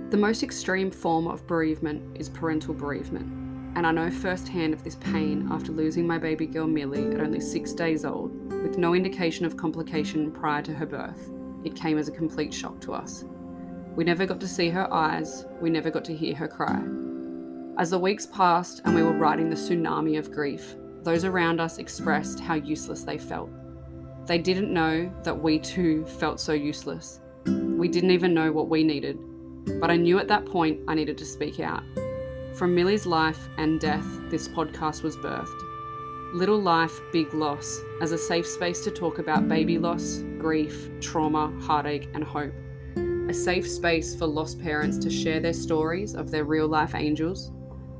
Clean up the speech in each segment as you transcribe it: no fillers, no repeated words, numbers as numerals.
The most extreme form of bereavement is parental bereavement, and I know firsthand of this pain after losing my baby girl Millie at only 6 days old, with no indication of complication prior to her birth. It came as a complete shock to us. We never got to see her eyes, we never got to hear her cry. As the weeks passed and we were riding the tsunami of grief, those around us expressed how useless they felt. They didn't know that we too felt so useless. We didn't even know what we needed, but I knew at that point I needed to speak out. From Millie's life and death, this podcast was birthed. Little Life, Big Loss, as a safe space to talk about baby loss, grief, trauma, heartache, and hope. A safe space for lost parents to share their stories of their real-life angels.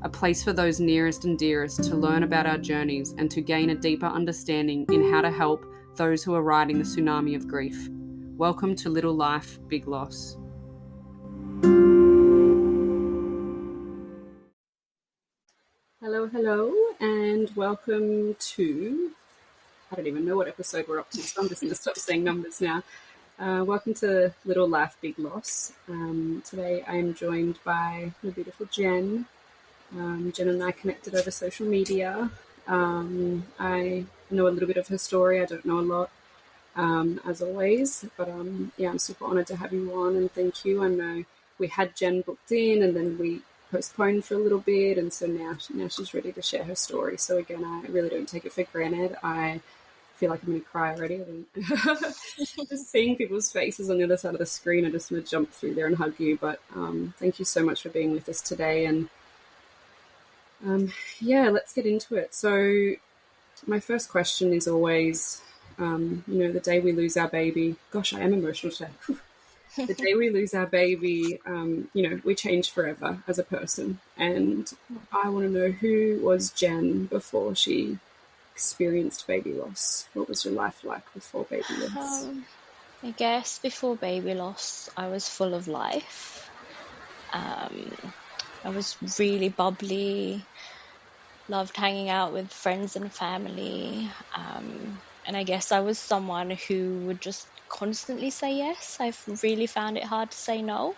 A place for those nearest and dearest to learn about our journeys and to gain a deeper understanding in how to help those who are riding the tsunami of grief. Welcome to Little Life, Big Loss. Hello, and welcome to, I don't even know what episode we're up to, so I'm just going to stop saying numbers now. Welcome to Little Life, Big Loss. Today I am joined by the beautiful Jen. Jen and I connected over social media. I know a little bit of her story. I don't know a lot, as always, but I'm super honoured to have you on, and thank you. I know we had Jen booked in, and then we postponed for a little bit, and so now she's ready to share her story. So again, I really don't take it for granted. I feel like I'm going to cry already. Just seeing people's faces on the other side of the screen, I just want to jump through there and hug you. But thank you so much for being with us today. And let's get into it. So my first question is always, the day we lose our baby. Gosh, I am emotional today. The day we lose our baby, we change forever as a person. And I want to know, who was Jen before she experienced baby loss? What was your life like before baby loss? I guess before baby loss, I was full of life. I was really bubbly, loved hanging out with friends and family. And I guess I was someone who would just constantly say yes. I've really found it hard to say no.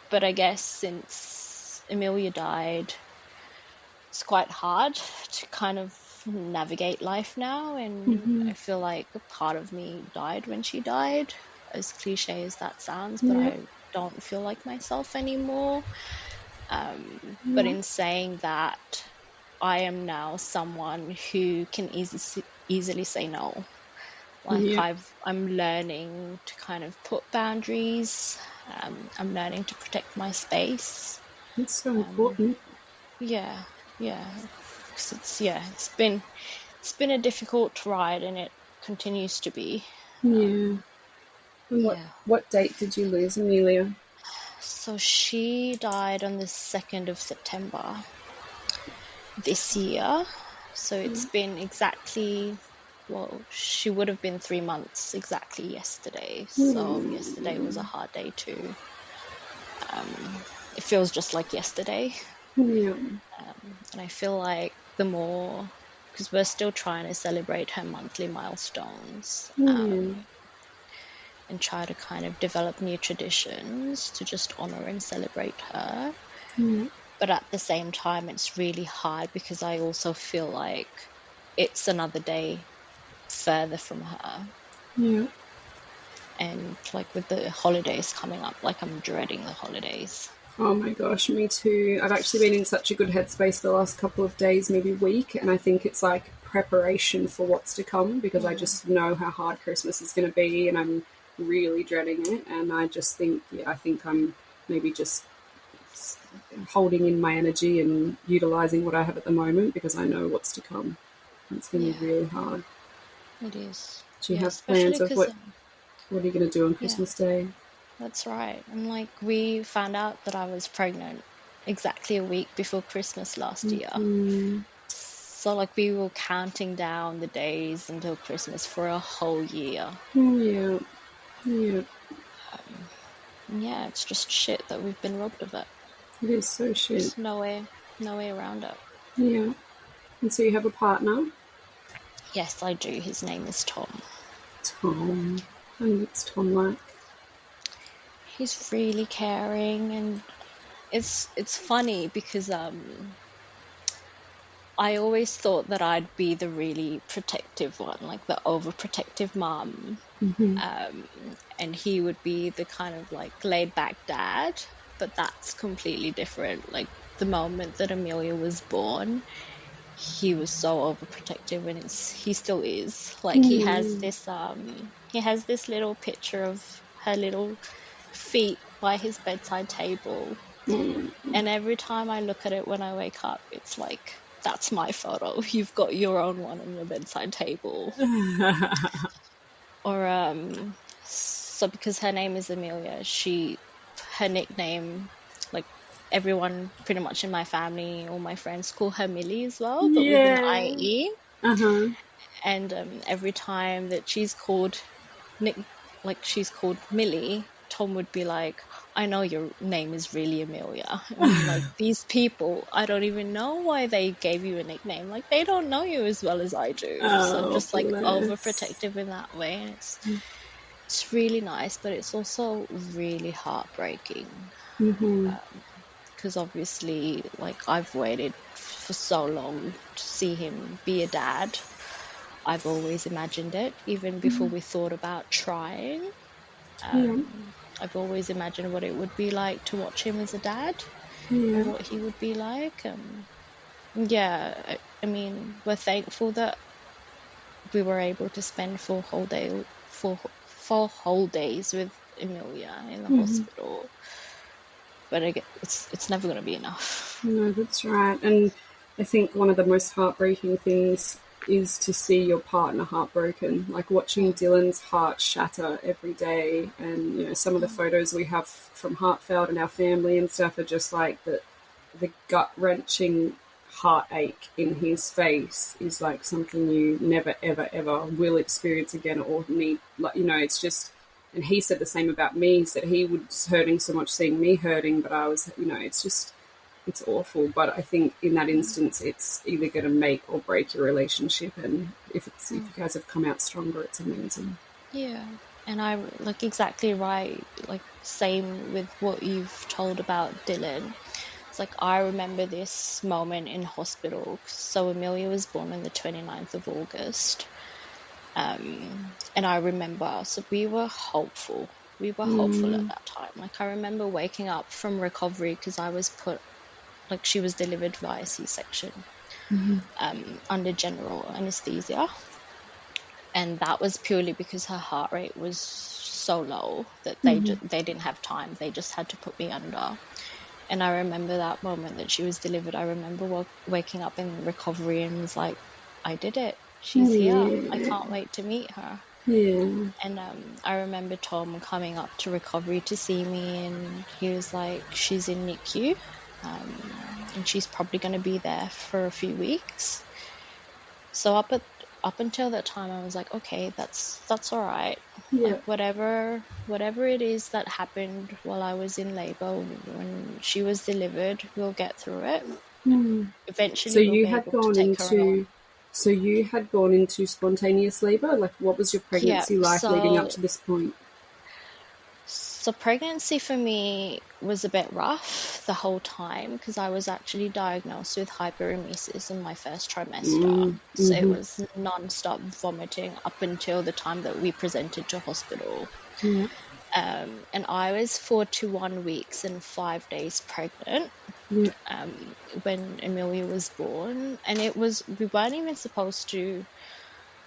But I guess since Amelia died, it's quite hard to kind of navigate life now. And I feel like a part of me died when she died, as cliche as that sounds, but I don't feel like myself anymore. But in saying that, I am now someone who can easily say no. I'm learning to kind of put boundaries. I'm learning to protect my space. It's so important. Yeah. It's been a difficult ride, and it continues to be. And what date did you lose Amelia? So she died on the 2nd of September this year. So it's been exactly, she would have been 3 months exactly yesterday. So yesterday was a hard day too. It feels just like yesterday. And I feel like the more, because we're still trying to celebrate her monthly milestones, and try to kind of develop new traditions to just honor and celebrate her. But at the same time, it's really hard because I also feel like it's another day further from her. And like with the holidays coming up, like I'm dreading the holidays. Oh my gosh, me too. I've actually been in such a good headspace the last couple of days, maybe week, and I think it's like preparation for what's to come, because I just know how hard Christmas is going to be, and I'm really dreading it. And I just think, I think I'm maybe just holding in my energy and utilising what I have at the moment, because I know what's to come. It's going to be really hard. It is. Do you have plans of what are you going to do on Christmas Day? That's right. And like, we found out that I was pregnant exactly a week before Christmas last year. So like, we were counting down the days until Christmas for a whole year. It's just shit that we've been robbed of it. It is so shit. There's no way around it. Yeah. And so you have a partner? Yes, I do. His name is Tom. Tom. And what's Tom like? he's really caring, and it's funny because I always thought that I'd be the really protective one, like the overprotective mum. And he would be the kind of like laid back dad, but that's completely different. Like the moment that Amelia was born, he was so overprotective, and he still is. Like he has this little picture of her little feet by his bedside table, and every time I look at it when I wake up, it's like, that's my photo. You've got your own one on your bedside table. Or so because her name is Amelia, her nickname, like everyone pretty much in my family, all my friends call her Millie as well, but with an IE. And every time that she's called Millie, Tom would be like, I know your name is really Amelia. And like, these people, I don't even know why they gave you a nickname. Like, they don't know you as well as I do. So I'm just like overprotective in that way. And it's really nice, but it's also really heartbreaking. Because obviously, like, I've waited for so long to see him be a dad. I've always imagined it, even before we thought about trying. I've always imagined what it would be like to watch him as a dad, and what he would be like. I mean, we're thankful that we were able to spend 4 whole days with Amelia in the hospital. But again, it's never going to be enough. No, that's right. And I think one of the most heartbreaking things is to see your partner heartbroken, like watching Dylan's heart shatter every day. And, you know, some of the photos we have from Heartfelt and our family and stuff are just like the gut-wrenching heartache in his face is like something you never, ever, ever will experience again or need. Like, you know, it's just... And he said the same about me. He said he was hurting so much seeing me hurting, but I was, you know, it's just... It's awful, but I think in that instance, it's either going to make or break your relationship. And if you guys have come out stronger, it's amazing. Yeah, and I like exactly right. Like same with what you've told about Dylan. It's like I remember this moment in hospital. So Amelia was born on the 29th of August, and I remember. So we were hopeful. We were hopeful at that time. Like I remember waking up from recovery because I was put. Like she was delivered via C-section under general anesthesia. And that was purely because her heart rate was so low that they didn't have time. They just had to put me under. And I remember that moment that she was delivered. I remember waking up in recovery and was like, I did it. She's here. I can't wait to meet her. And I remember Tom coming up to recovery to see me, and he was like, she's in NICU. And she's probably going to be there for a few weeks. So up until that time, I was like, okay, that's all right. Like whatever it is that happened while I was in labor, when she was delivered, we'll get through it. Eventually, So you had gone into spontaneous labor. Like, what was your pregnancy like leading up to this point? So pregnancy for me was a bit rough the whole time because I was actually diagnosed with hyperemesis in my first trimester. So it was non-stop vomiting up until the time that we presented to hospital. And I was 41 weeks and 5 days pregnant when Amelia was born. And we weren't even supposed to,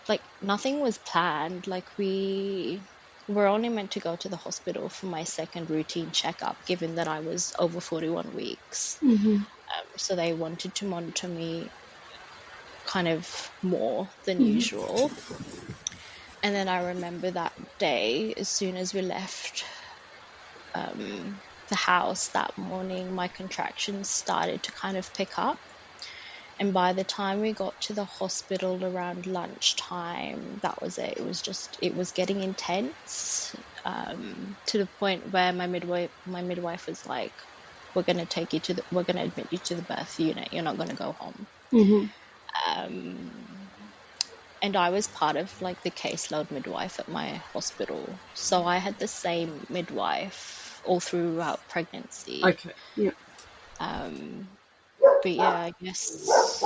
like, nothing was planned. Like we were only meant to go to the hospital for my second routine checkup, given that I was over 41 weeks. So they wanted to monitor me kind of more than usual. And then I remember that day, as soon as we left the house that morning, my contractions started to kind of pick up. And by the time we got to the hospital around lunchtime, that was it. It was getting intense, to the point where my midwife was like, we're going to admit you to the birth unit. You're not going to go home. And I was part of like the caseload midwife at my hospital. So I had the same midwife all throughout pregnancy. Okay. Yeah. But yeah, I guess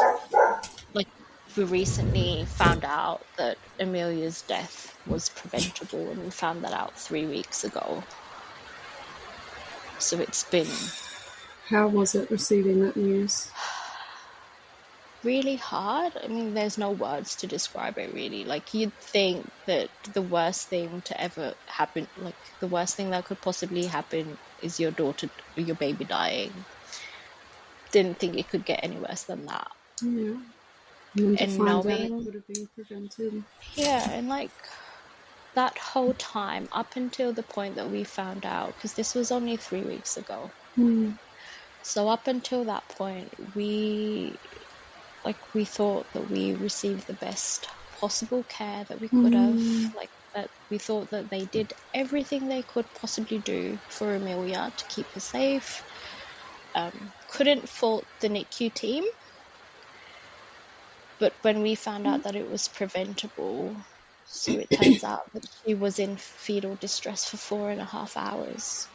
like we recently found out that Amelia's death was preventable, and we found that out 3 weeks ago. So it's been How was it receiving that news? really hard. I mean, there's no words to describe it really. Like, you'd think that the worst thing to ever happen, like the worst thing that could possibly happen is your daughter or your baby dying. Didn't think it could get any worse than that. Yeah. And to And find out knowing, it could have been prevented. yeah, and like that whole time up until the point that we found out, because this was only 3 weeks ago. So up until that point, we thought that we received the best possible care that we could have. Like, that we thought that they did everything they could possibly do for Amelia to keep her safe. Couldn't fault the NICU team. But when we found out that it was preventable, so it turns out that she was in fetal distress for 4.5 hours.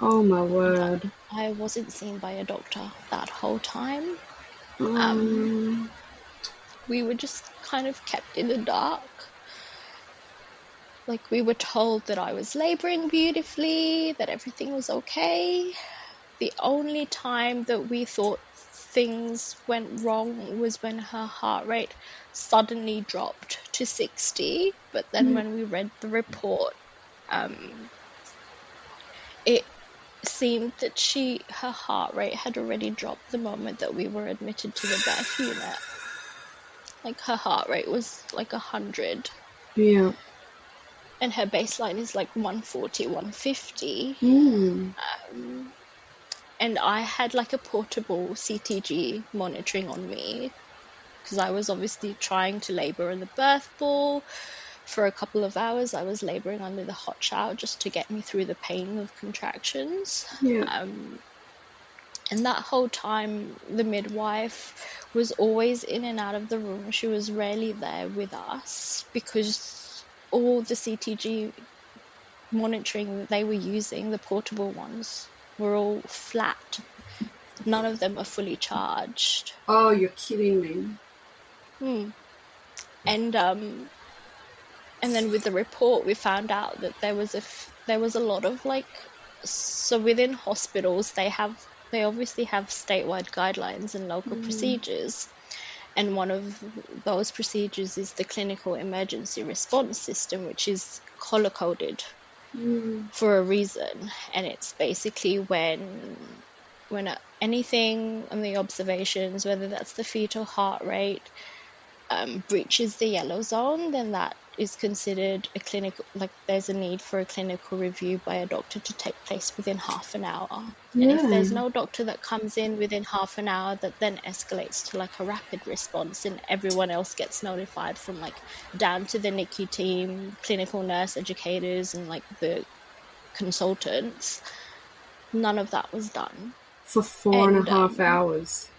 Oh my word. I wasn't seen by a doctor that whole time. We were just kind of kept in the dark. Like, we were told that I was laboring beautifully, that everything was okay. The only time that we thought things went wrong was when her heart rate suddenly dropped to 60. But then when we read the report, it seemed that her heart rate had already dropped the moment that we were admitted to the birth unit. Like, her heart rate was like 100. Yeah. And her baseline is like 140, 150. And I had like a portable CTG monitoring on me, because I was obviously trying to labor in the birth ball. For a couple of hours, I was laboring under the hot shower just to get me through the pain of contractions. Yeah. And that whole time, the midwife was always in and out of the room. She was rarely there with us, because all the CTG monitoring that they were using, the portable ones, were all flat. None of them are fully charged. Oh, you're kidding me. And then with the report, we found out that there was a lot of like, so within hospitals they obviously have statewide guidelines and local procedures, and one of those procedures is the clinical emergency response system, which is color-coded for a reason. And it's basically when anything on the observations, whether that's the fetal heart rate, breaches the yellow zone, then that is considered a clinical, like there's a need for a clinical review by a doctor to take place within half an hour. And if there's no doctor that comes in within half an hour, that then escalates to like a rapid response, and everyone else gets notified, from like down to the NICU team, clinical nurse educators, and like the consultants. None of that was done. For 4.5 hours.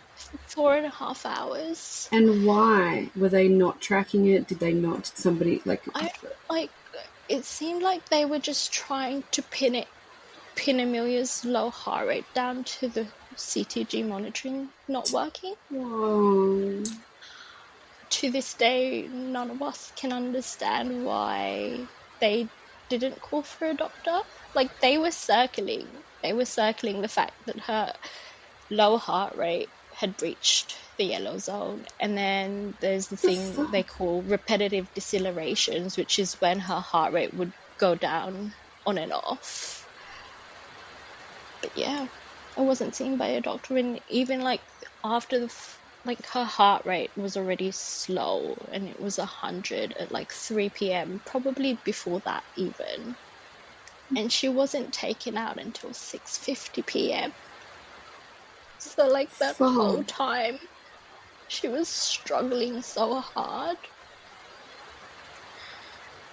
4.5 hours. And why? Were they not tracking it? Did they not? Did somebody it seemed like they were just trying to pin Amelia's low heart rate down to the CTG monitoring not working. Whoa. To this day, none of us can understand why they didn't call for a doctor. Like, they were circling the fact that her low heart rate had breached the yellow zone. And then there's the thing they call repetitive decelerations, which is when her heart rate would go down on and off. But yeah, I wasn't seen by a doctor. And even like after her heart rate was already slow, and it was 100 at like 3 p.m, probably before that even. And she wasn't taken out until 6:50 p.m. So like that whole time, she was struggling so hard.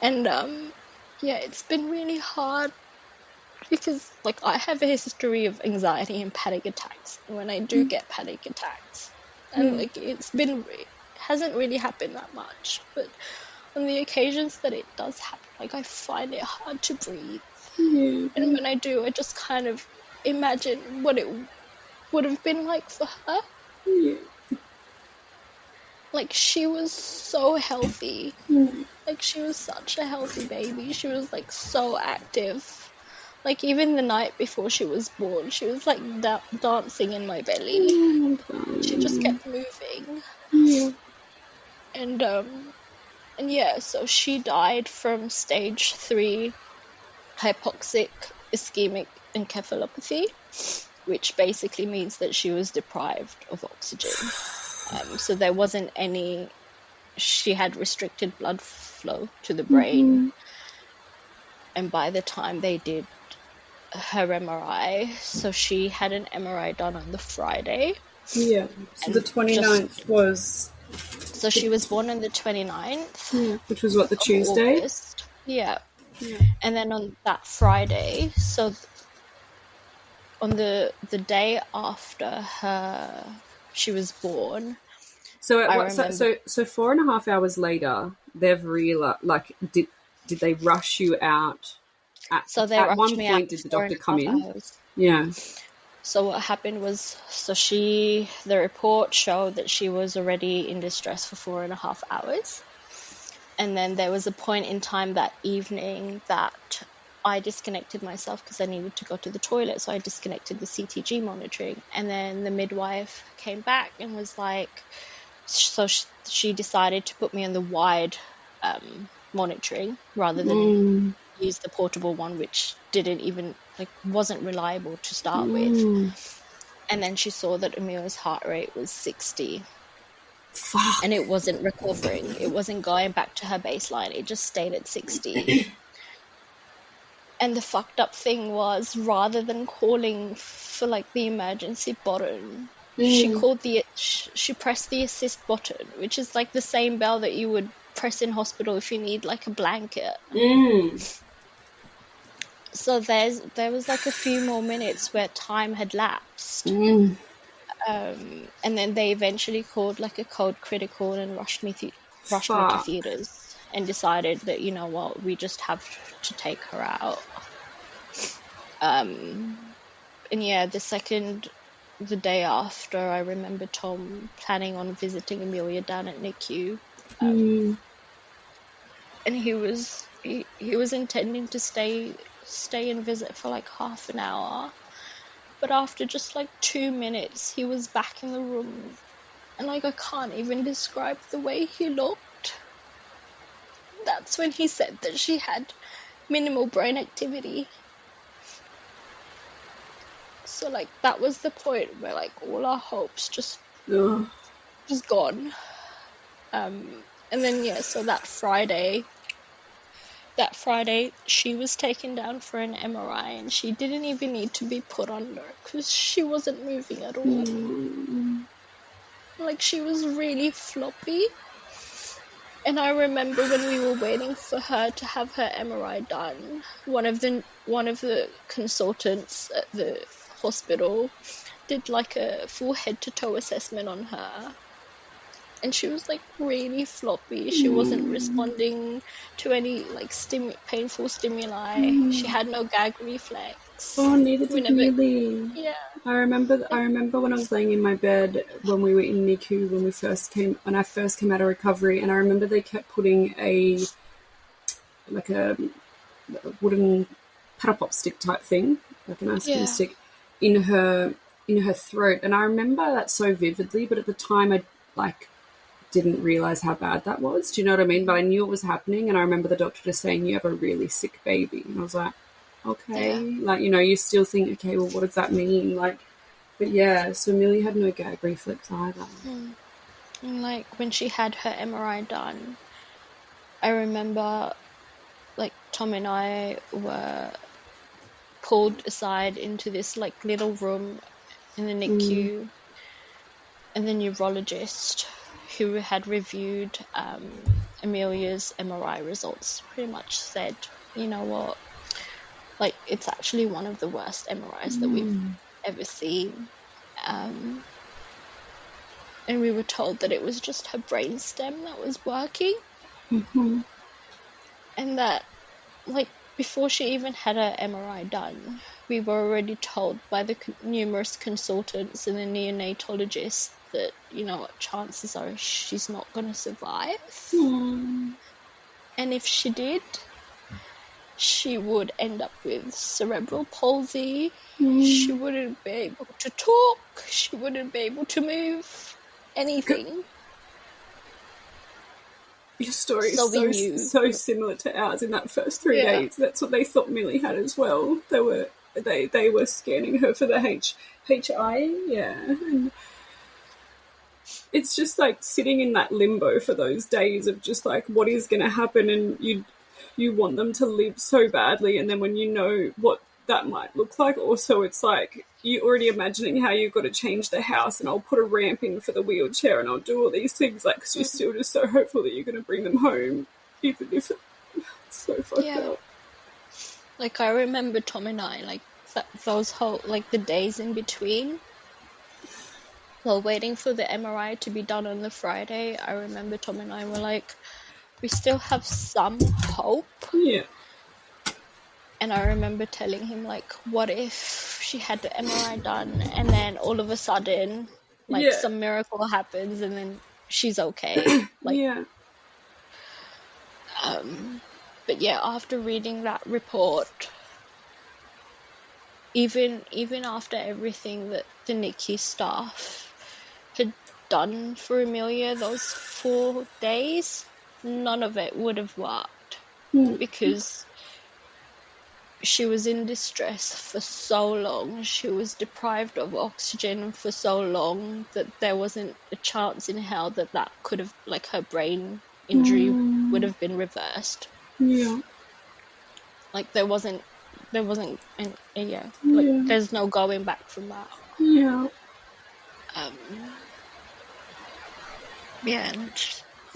And yeah, it's been really hard, because like I have a history of anxiety and panic attacks. And when I do get panic attacks, and like it hasn't really happened that much, but on the occasions that it does happen, like I find it hard to breathe. And when I do, I just kind of imagine what it would have been like for her. Like, she was so healthy. Like, she was such a healthy baby. She was, like, so active. Like, even the night before she was born, she was, like, dancing in my belly. She just kept moving. And yeah, so she died from stage 3 hypoxic ischemic encephalopathy, which basically means that she was deprived of oxygen. So there wasn't any... She had restricted blood flow to the brain. And by the time they did her MRI, so she had an MRI done on the Friday. Yeah. So the 29th was... So she was born on the 29th. Which was what, the Tuesday? August. Yeah. And then on that Friday, so on the day after she was born. So 4.5 hours later, they've realized, like, did they rush you out? At one point, did the doctor come in? Hours. Yeah. So what happened was, the report showed that she was already in distress for 4.5 hours. And then there was a point in time that evening that I disconnected myself because I needed to go to the toilet. So I disconnected the CTG monitoring. And then the midwife came back and was like... So she decided to put me on the wide monitoring rather than use the portable one, which wasn't reliable to start with. And then she saw that Amelia's heart rate was 60. Fuck. And it wasn't recovering. It wasn't going back to her baseline. It just stayed at 60. And the fucked up thing was, rather than calling for, like, the emergency button... She pressed the assist button, which is like the same bell that you would press in hospital if you need, like, a blanket. So there was like a few more minutes where time had lapsed. And then they eventually called, like, a code critical and rushed me to theatres and decided that, you know what, we just have to take her out. And yeah, the day after, I remember Tom planning on visiting Amelia down at NICU. And he was intending to stay and visit for like half an hour. But after just like 2 minutes, he was back in the room. And like, I can't even describe the way he looked. That's when he said that she had minimal brain activity. So, like, that was the point where, like, all our hopes just gone. And then, yeah, so that Friday, she was taken down for an MRI, and she didn't even need to be put under because she wasn't moving at all. Like, she was really floppy. And I remember when we were waiting for her to have her MRI done, one of the consultants at the hospital did like a full head to toe assessment on her, and she was like really floppy. She wasn't responding to any like painful stimuli. She had no gag reflex. Oh, neither did Millie. Yeah. I remember when I was laying in my bed when we were in NICU when I first came out of recovery, and I remember they kept putting a wooden paddle pop stick type thing, like an ice cream stick, in her throat, and I remember that so vividly. But at the time, I like didn't realize how bad that was. Do you know what I mean? But I knew it was happening, and I remember the doctor just saying, "You have a really sick baby," and I was like, "Okay," like, you know, you still think, "Okay, well, what does that mean?" Like, but yeah, so Millie had no gag reflex either. And like when she had her MRI done, I remember like Tom and I were pulled aside into this like little room in the NICU, and the neurologist who had reviewed Amelia's MRI results pretty much said, you know what, like, it's actually one of the worst MRIs that we've ever seen. And we were told that it was just her brainstem that was working. And that, like, before she even had her MRI done, we were already told by the numerous consultants and the neonatologist that, chances are she's not going to survive. And if she did, she would end up with cerebral palsy. She wouldn't be able to talk. She wouldn't be able to move anything. Your story is so similar to ours in that first 3 days. That's what they thought Millie had as well. They were scanning her for the HIE, and it's just like sitting in that limbo for those days of just like what is going to happen, and you want them to live so badly, and then when you know what that might look like, also it's like you're already imagining how you've got to change the house, and I'll put a ramp in for the wheelchair, and I'll do all these things, like, because you're still just so hopeful that you're going to bring them home, even if it's so fucked up. Like, I remember Tom and I, like, those whole, like, the days in between, while waiting for the MRI to be done on the Friday, I remember Tom and I were like, we still have some hope. Yeah. And I remember telling him, like, what if she had the MRI done and then all of a sudden, like, some miracle happens and then she's okay. Like, but yeah, after reading that report, even after everything that the NICU staff had done for Amelia those 4 days, none of it would have worked because she was in distress for so long. She was deprived of oxygen for so long that there wasn't a chance in hell that could have, like, her brain injury would have been reversed. Yeah. Like, there wasn't there's no going back from that. Yeah. And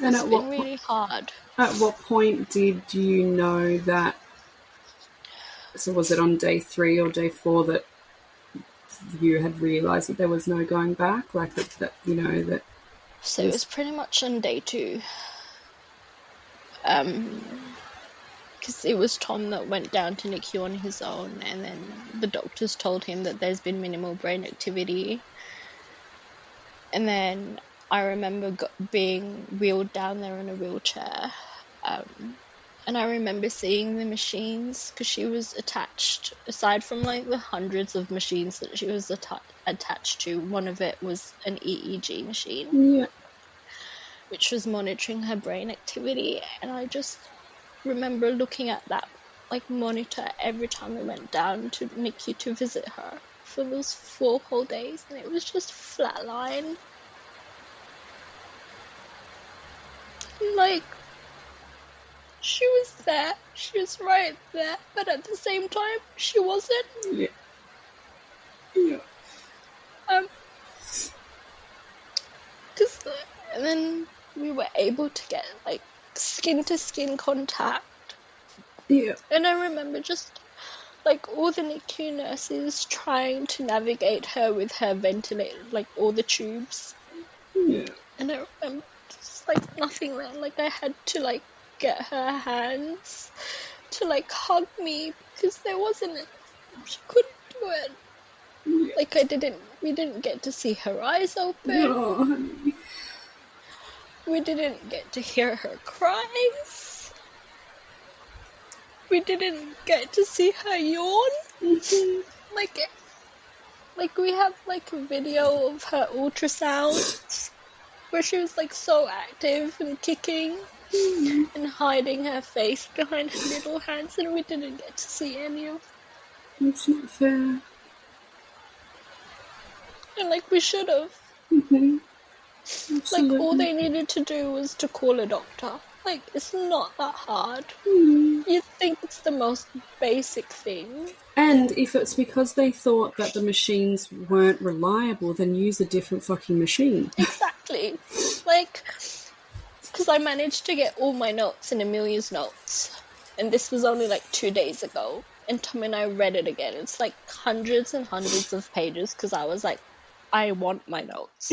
And it's been really hard. At what point did you know that? So was it on day 3 or day 4 that you had realised that there was no going back? Like that So it was pretty much on day 2. Because it was Tom that went down to NICU on his own, and then the doctors told him that there's been minimal brain activity. And then I remember being wheeled down there in a wheelchair. And I remember seeing the machines, because she was attached, aside from like the hundreds of machines that she was attached to, one of it was an EEG machine, which was monitoring her brain activity. And I just remember looking at that like monitor every time I went down to NICU to visit her for those 4 whole days, and it was just flatline. Like, she was there, she was right there, but at the same time, she wasn't. And then we were able to get, like, skin-to-skin contact. And I remember just, like, all the NICU nurses trying to navigate her with her ventilator, like, all the tubes. And I remember just, like, nothing there. Like, I had to, like, get her hands to, like, hug me, because she couldn't do it. Like, we didn't get to see her eyes open. We didn't get to hear her cries. We didn't get to see her yawn. Like, we have, like, a video of her ultrasounds where she was, like, so active and kicking and hiding her face behind her little hands, and we didn't get to see any of it. It's not fair. And, like, we should have. Like, all they needed to do was to call a doctor. Like, it's not that hard. You think it's the most basic thing. And if it's because they thought that the machines weren't reliable, then use a different fucking machine. Exactly. Like, because I managed to get all my notes in Amelia's notes. And this was only, like, 2 days ago. And Tom and I read it again. It's, like, hundreds and hundreds of pages, because I was like, I want my notes.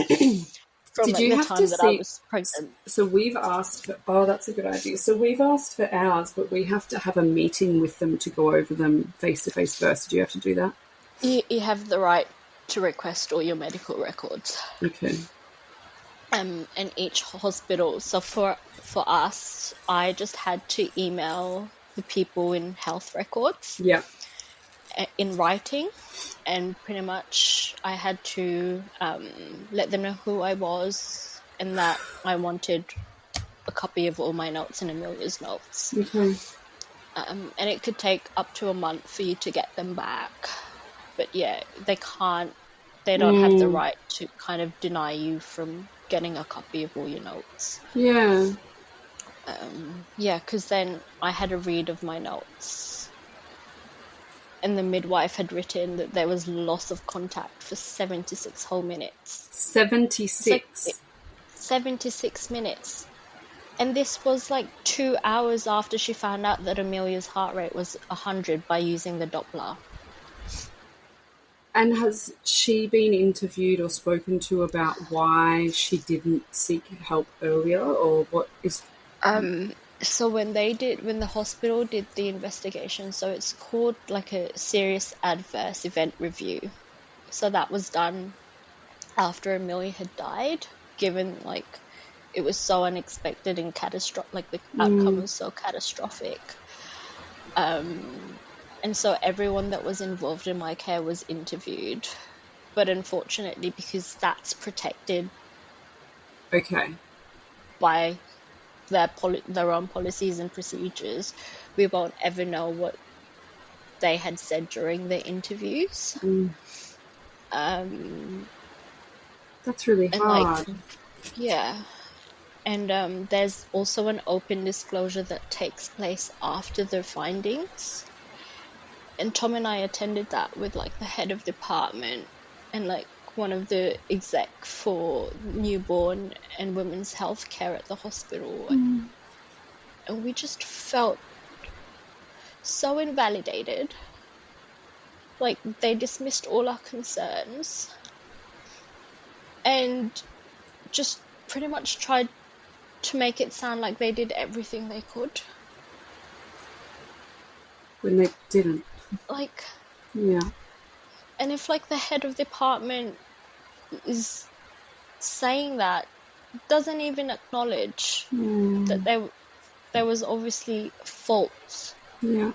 from Did you the have time to that see, I was pregnant. So we've asked for, oh, that's a good idea. So we've asked for ours, but we have to have a meeting with them to go over them face-to-face first. Did you have to do that? You have the right to request all your medical records. Okay. And each hospital. So for us, I just had to email the people in health records. Yeah. In writing, and pretty much I had to let them know who I was and that I wanted a copy of all my notes and Amelia's notes. Okay. And it could take up to a month for you to get them back. But yeah, they don't have the right to kind of deny you from getting a copy of all your notes. Yeah. Yeah, because then I had a read of my notes. And the midwife had written that there was loss of contact for 76 whole minutes. 76? 76 minutes. And this was like 2 hours after she found out that Amelia's heart rate was 100 by using the Doppler. And has she been interviewed or spoken to about why she didn't seek help earlier, or what is... So when the hospital did the investigation, so it's called like a serious adverse event review. So that was done after Amelia had died, given like it was so unexpected and catastrophic, like the outcome was so catastrophic. And so everyone that was involved in my care was interviewed. But unfortunately, because that's protected by their own policies and procedures, we won't ever know what they had said during the interviews. That's really hard. And there's also an open disclosure that takes place after the findings, and Tom and I attended that with like the head of department and like one of the exec for newborn and women's health care at the hospital. And we just felt so invalidated. Like they dismissed all our concerns and just pretty much tried to make it sound like they did everything they could. When they didn't. Like, yeah. And if like the head of department is saying that, doesn't even acknowledge that there was obviously faults. Yeah.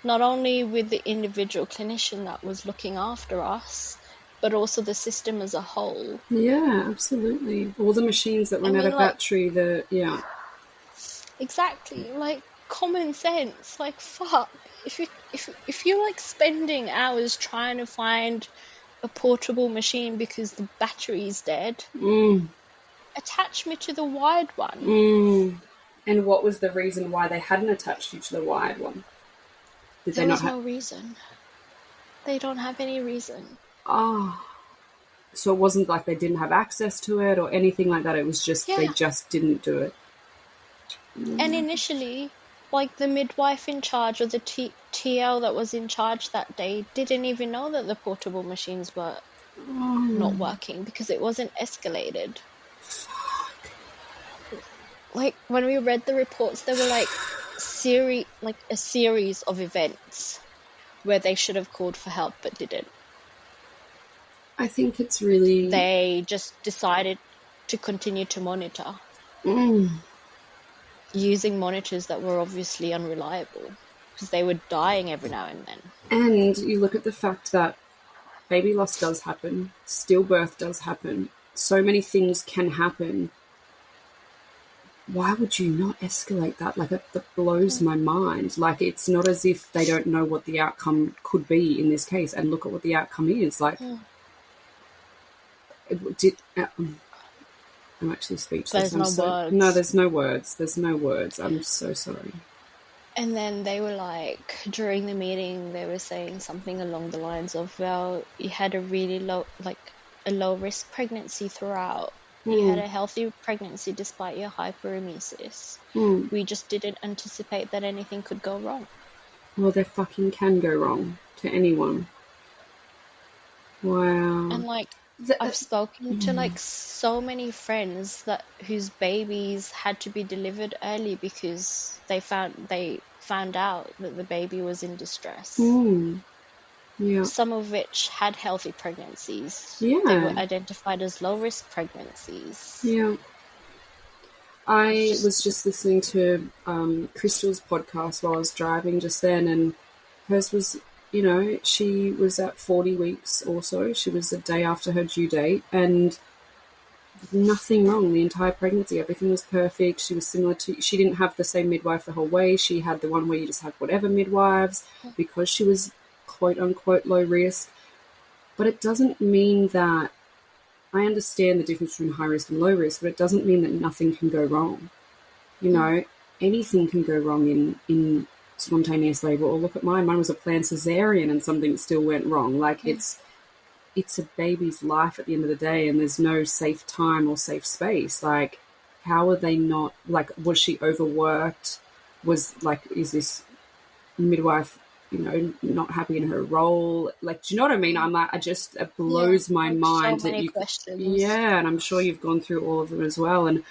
Not only with the individual clinician that was looking after us, but also the system as a whole. Yeah, absolutely. All the machines that run out of battery, Exactly. Like common sense. Like fuck. If you're like spending hours trying to find a portable machine because the battery's dead, attach me to the wired one. And what was the reason why they hadn't attached you to the wired one? There was no reason. They don't have any reason. So it wasn't like they didn't have access to it or anything like that. It was just they just didn't do it. And initially, like the midwife in charge or the TL that was in charge that day didn't even know that the portable machines were not working because it wasn't escalated. Fuck. Like when we read the reports, there were like a series of events where they should have called for help but didn't. I think it's really... They just decided to continue to monitor. Using monitors that were obviously unreliable because they were dying every now and then. And you look at the fact that baby loss does happen, stillbirth does happen, so many things can happen. Why would you not escalate that? Like, that blows my mind. Like, it's not as if they don't know what the outcome could be in this case, and look at what the outcome is. Like, I'm actually speechless. There's no words. No, there's no words. There's no words. I'm so sorry. And then they were like, during the meeting, they were saying something along the lines of, well, you had a really low-risk pregnancy throughout. You had a healthy pregnancy despite your hyperemesis. We just didn't anticipate that anything could go wrong. Well, there fucking can go wrong to anyone. Wow. And like, I've spoken to like so many friends whose babies had to be delivered early because they found out that the baby was in distress. Yeah. Some of which had healthy pregnancies. Yeah. They were identified as low-risk pregnancies. Yeah. I was just listening to Crystal's podcast while I was driving just then, and hers was, you know, she was at 40 weeks or so. She was a day after her due date, and nothing wrong the entire pregnancy. Everything was perfect. She was similar to, she didn't have the same midwife the whole way. She had the one where you just have whatever midwives because she was quote unquote low risk. But it doesn't mean that, I understand the difference between high risk and low risk, but it doesn't mean that nothing can go wrong. You know, anything can go wrong in spontaneous labour. Or look at mine. Mine was a planned cesarean and something still went wrong. Like it's a baby's life at the end of the day, and there's no safe time or safe space. Like, how are they not, like, was she overworked? Was, like, is this midwife, you know, not happy in her role? Like, do you know what I mean? I'm like, it blows my mind so that you, questions. yeah, and I'm sure you've gone through all of them as well. And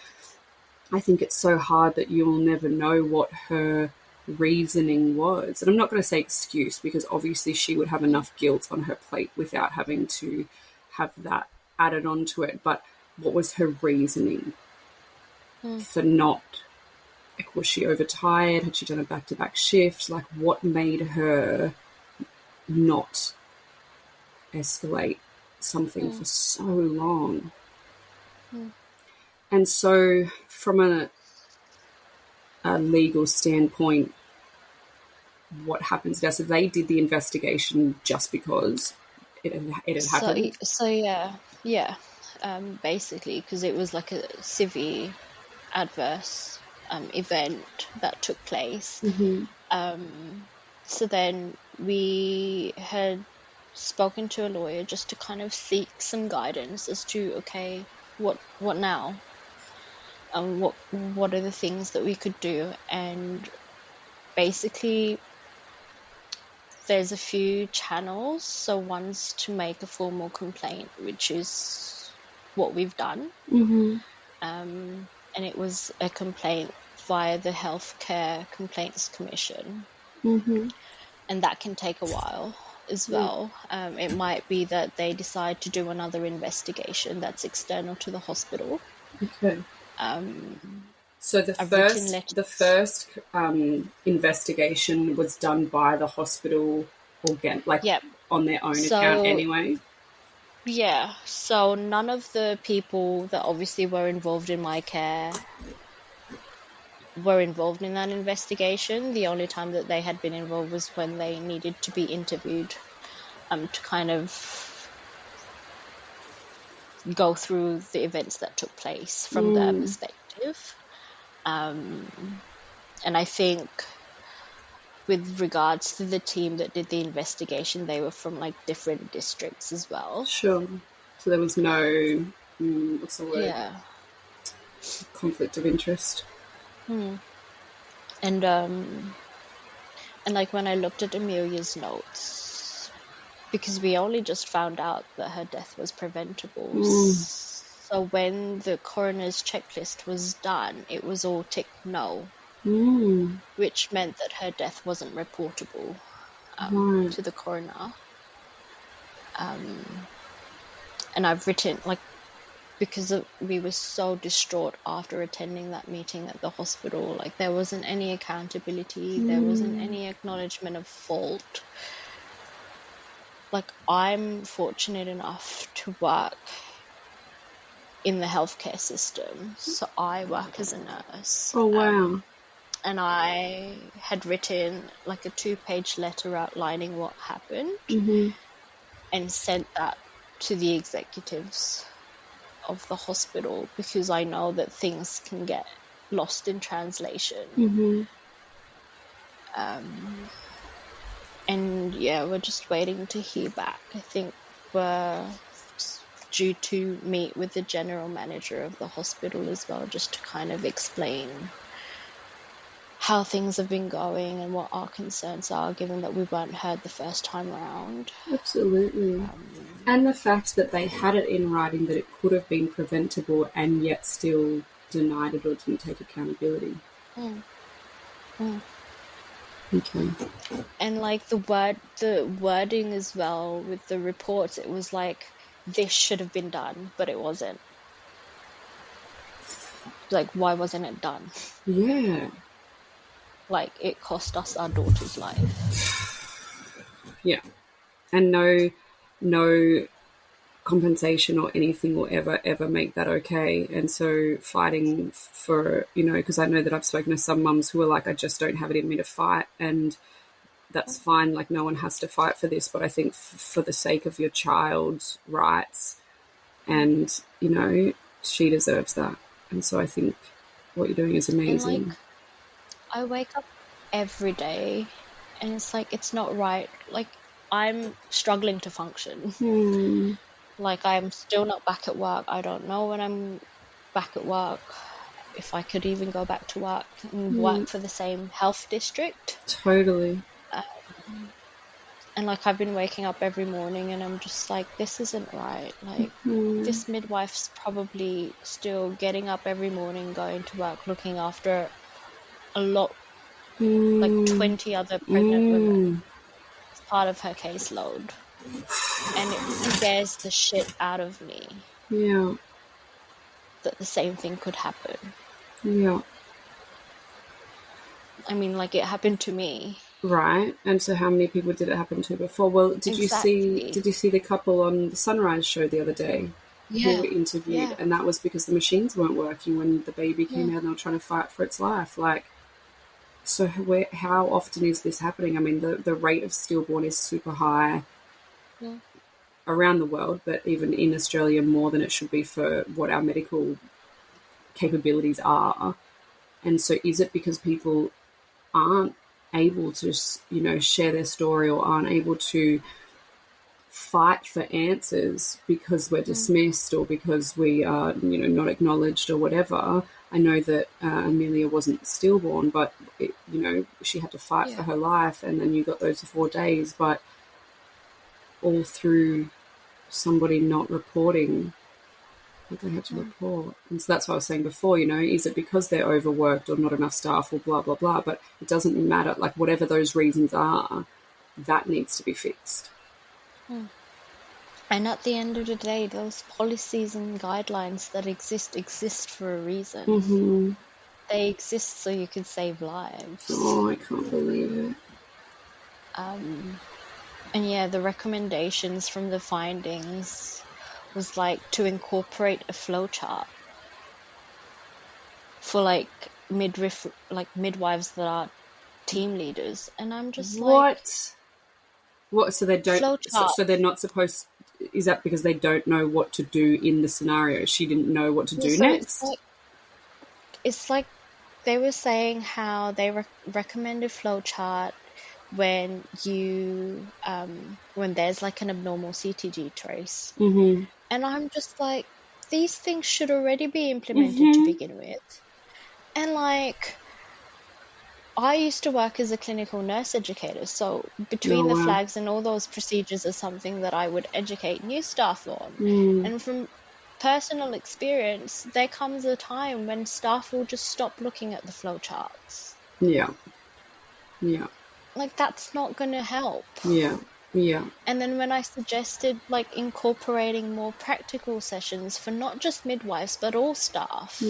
I think it's so hard that you'll never know what her reasoning was. And I'm not going to say excuse, because obviously she would have enough guilt on her plate without having to have that added onto it. But what was her reasoning for not, like, was she overtired? Had she done a back-to-back shift? Like, what made her not escalate something for so long? And so from a legal standpoint, what happens now? So they did the investigation just because it had happened? So yeah. Basically, because it was like a severe adverse event that took place. So then we had spoken to a lawyer just to kind of seek some guidance as to, okay, what now? What are the things that we could do? And basically, there's a few channels. So one's to make a formal complaint, which is what we've done. And it was a complaint via the Healthcare Complaints Commission. And that can take a while as well. It might be that they decide to do another investigation that's external to the hospital. Okay. So the first investigation was done by the hospital on their own account anyway? Yeah. So none of the people that obviously were involved in my care were involved in that investigation. The only time that they had been involved was when they needed to be interviewed to kind of go through the events that took place from their perspective. And I think with regards to the team that did the investigation, they were from like different districts as well. Sure. So there was no, what's the word? Yeah. Conflict of interest. And like when I looked at Amelia's notes, because we only just found out that her death was preventable. So when the coroner's checklist was done, it was all ticked no, which meant that her death wasn't reportable to the coroner. And I've written, like, because we were so distraught after attending that meeting at the hospital, like there wasn't any accountability, there wasn't any acknowledgement of fault. Like, I'm fortunate enough to work in the healthcare system, so I work as a nurse. Oh wow. And I had written like a 2-page letter outlining what happened and sent that to the executives of the hospital, because I know that things can get lost in translation. And yeah, we're just waiting to hear back. I think we're due to meet with the general manager of the hospital as well, just to kind of explain how things have been going and what our concerns are, given that we weren't heard the first time around. Absolutely. And the fact that they had it in writing that it could have been preventable and yet still denied it or didn't take accountability. Okay. And like the wording as well with the reports, it was like, this should have been done, but it wasn't. Like, why wasn't it done? Yeah. Like, it cost us our daughter's life. Yeah. And no compensation or anything will ever make that okay. And so fighting for, because I know that I've spoken to some mums who are like, I just don't have it in me to fight, and that's fine. Like, no one has to fight for this, but I think for the sake of your child's rights, and, she deserves that. And so I think what you're doing is amazing. And, like, I wake up every day and it's like, it's not right. Like, I'm struggling to function. Like, I'm still not back at work. I don't know when I'm back at work, if I could even go back to work and work for the same health district. Totally. And like, I've been waking up every morning and I'm just like, this isn't right. Like, this midwife's probably still getting up every morning, going to work, looking after a lot, like 20 other pregnant women. It's part of her caseload. And it scares the shit out of me. Yeah. That the same thing could happen. Yeah. I mean, like, it happened to me. Right. And so how many people did it happen to before? Well, did you see the couple on the Sunrise show the other day who were interviewed? Yeah. And that was because the machines weren't working when the baby came out and they were trying to fight for its life. Like, so how often is this happening? I mean, the rate of stillborn is super high around the world, but even in Australia more than it should be for what our medical capabilities are. And so is it because people aren't able to, share their story, or aren't able to fight for answers because we're dismissed or because we are, not acknowledged or whatever? I know that Amelia wasn't stillborn, but, she had to fight for her life, and then you got those 4 days, but all through somebody not reporting what they had to report. And so that's what I was saying before, is it because they're overworked or not enough staff or blah, blah, blah? But it doesn't matter. Like, whatever those reasons are, that needs to be fixed. And at the end of the day, those policies and guidelines that exist for a reason. They exist so you can save lives. Oh, I can't believe it. And yeah, the recommendations from the findings was like to incorporate a flowchart for like midwives that are team leaders, and I'm just like, what? So they don't. So they're not supposed. Is that because they don't know what to do in the scenario? She didn't know what to do next. It's like they were saying how they recommend a flowchart when you when there's like an abnormal CTG trace. And I'm just like, these things should already be implemented to begin with. And like, I used to work as a clinical nurse educator, so between the flags and all those procedures are something that I would educate new staff on. And from personal experience, there comes a time when staff will just stop looking at the flowcharts. Yeah. Like, that's not going to help. Yeah. And then when I suggested like incorporating more practical sessions for not just midwives but all staff,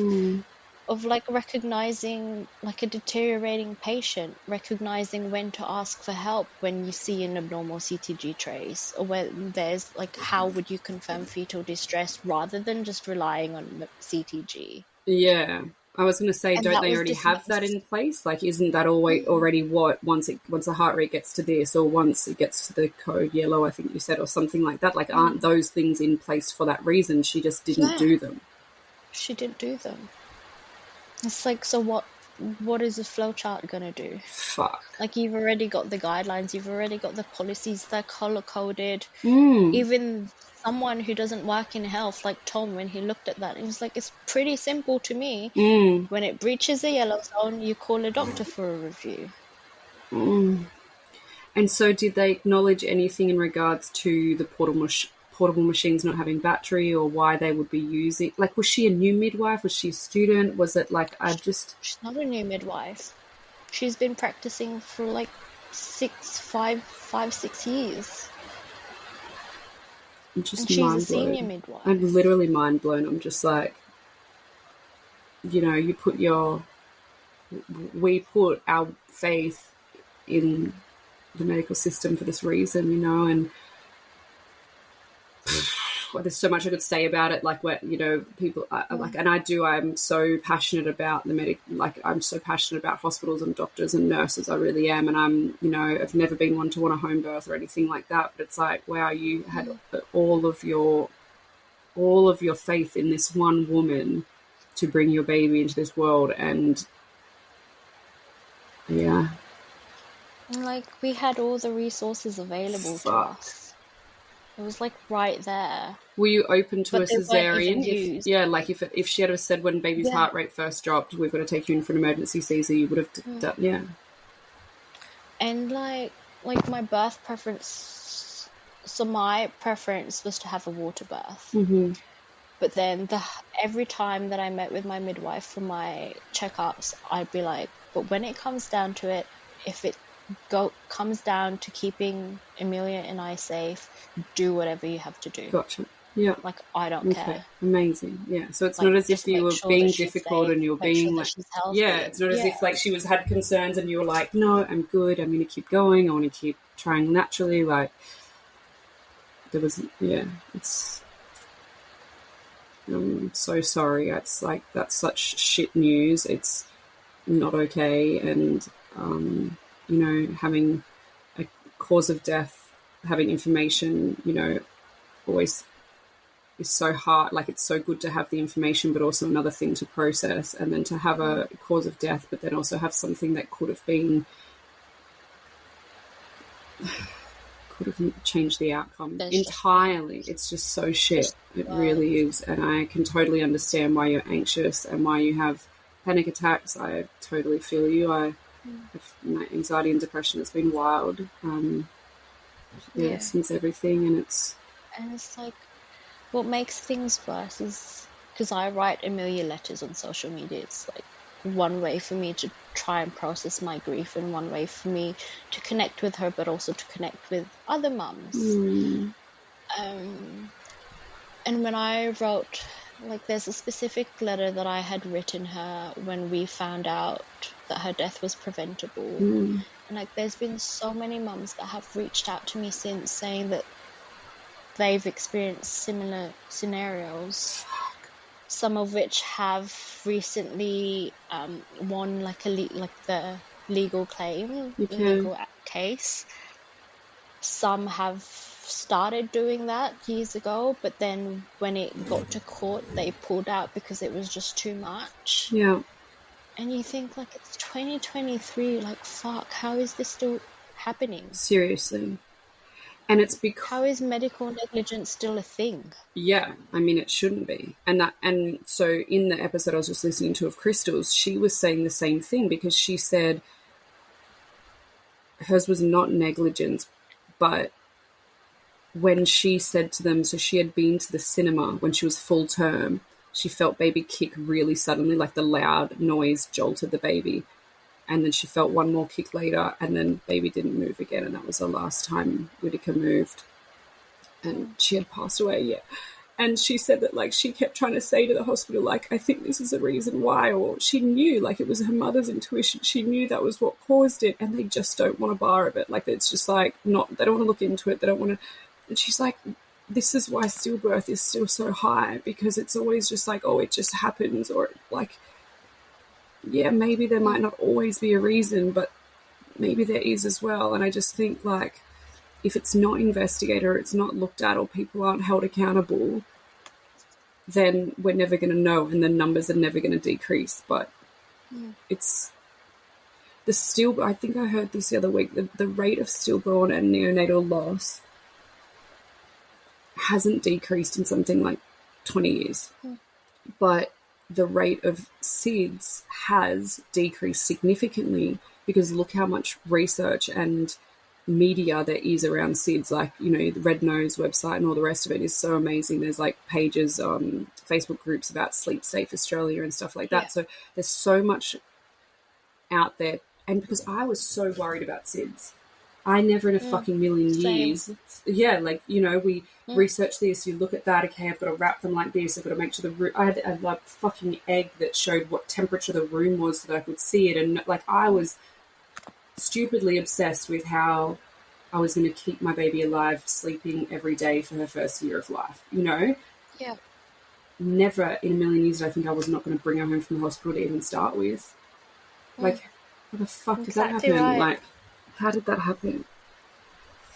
of like recognizing like a deteriorating patient, recognizing when to ask for help when you see an abnormal CTG trace, or when there's like, how would you confirm fetal distress rather than just relying on CTG? Yeah. I was going to say, don't they already have that in place? Like, isn't that already what, once the heart rate gets to this, or once it gets to the code yellow, I think you said, or something like that? Like, aren't those things in place for that reason? She just didn't do them. She didn't do them. It's like, so what what is a flowchart going to do? Fuck. Like, you've already got the guidelines, you've already got the policies, they're color-coded. Even someone who doesn't work in health, like Tom, when he looked at that, he was like, it's pretty simple to me. When it breaches a yellow zone, you call a doctor for a review. And so did they acknowledge anything in regards to the portable machines not having battery, or why they would be using, like, was she a new midwife? Was she a student? Was it like, She's not a new midwife. She's been practicing for like 6 years. I'm just and she's a senior midwife. I'm literally mind blown. I'm just like, you know, we put our faith in the medical system for this reason, you know, and well, there's so much I could say about it, like, what, you know, people like, and I'm so passionate about I'm so passionate about hospitals and doctors and nurses, I really am, and I'm, you know, I've never been one to want a home birth or anything like that, but it's like, wow, you had all of your faith in this one woman to bring your baby into this world, and yeah. Like, we had all the resources available to us. It was like right there. Were you open to a cesarean? If she had said when baby's heart rate first dropped, we've got to take you in for an emergency Caesar, you would have done, yeah. And like my birth preference, so my preference was to have a water birth. But then every time that I met with my midwife for my checkups, I'd be like, but when it comes down to it, if it comes down to keeping Amelia and I safe, do whatever you have to do. Gotcha. Yeah. Like, I don't care. Amazing. Yeah. So it's not as if you were being difficult and you're being like, it's not as if like she had concerns and you were like, no, I'm good. I'm going to keep going. I want to keep trying naturally. Like, there was, I'm so sorry. It's like, that's such shit news. It's not okay. And, you know, having a cause of death, having information, you know, always is so hard. Like, it's so good to have the information, but also another thing to process, and then to have a cause of death, but then also have something that could have changed the outcome entirely. It's just so shit. It really is. And I can totally understand why you're anxious and why you have panic attacks. I totally feel you. My anxiety and depression has been wild. Since everything, and it's like, what makes things worse is because I write Amelia letters on social media. It's like one way for me to try and process my grief, and one way for me to connect with her, but also to connect with other mums. And when I wrote, like, there's a specific letter that I had written her when we found out that her death was preventable. And like, there's been so many mums that have reached out to me since, saying that they've experienced similar scenarios, some of which have recently won like the legal claim, legal case. Some have started doing that years ago, but then when it got to court, they pulled out because it was just too much. Yeah. And you think, like, it's 2023, like, fuck, how is this still happening? Seriously. And it's because... How is medical negligence still a thing? Yeah, I mean, it shouldn't be. And so in the episode I was just listening to of Crystal's, she was saying the same thing, because she said hers was not negligence, but when she said to them, so she had been to the cinema when she was full term, she felt baby kick really suddenly, like the loud noise jolted the baby. And then she felt one more kick later, and then baby didn't move again. And that was the last time Whittaker moved. And she had passed away, yeah. And she said that, like, she kept trying to say to the hospital, like, I think this is the reason why. Or she knew, like, it was her mother's intuition. She knew that was what caused it. And they just don't want a bar of it. Like, it's just like, they don't want to look into it. They don't want to. And she's like, this is why stillbirth is still so high, because it's always just like, oh, it just happens, or like, yeah, maybe there might not always be a reason, but maybe there is as well. And I just think, like, if it's not investigated, or it's not looked at, or people aren't held accountable, then we're never going to know, and the numbers are never going to decrease. But it's I think I heard this the other week, the rate of stillborn and neonatal loss hasn't decreased in something like 20 years. But the rate of SIDS has decreased significantly, because look how much research and media there is around SIDS. Like, you know, the Red Nose website and all the rest of it is so amazing. There's like pages on Facebook groups about Sleep Safe Australia and stuff like that. Yeah. So there's so much out there. And because I was so worried about SIDS, I never in a fucking million years. Yeah, like, you know, we research this, you look at that, okay, I've got to wrap them like this, I've got to make sure the room, I had a like fucking egg that showed what temperature the room was so that I could see it. And like, I was stupidly obsessed with how I was going to keep my baby alive, sleeping every day for her first year of life, you know? Yeah. Never in a million years did I think I was not going to bring her home from the hospital to even start with. Like, how the fuck did that happen? Right. Like, how did that happen?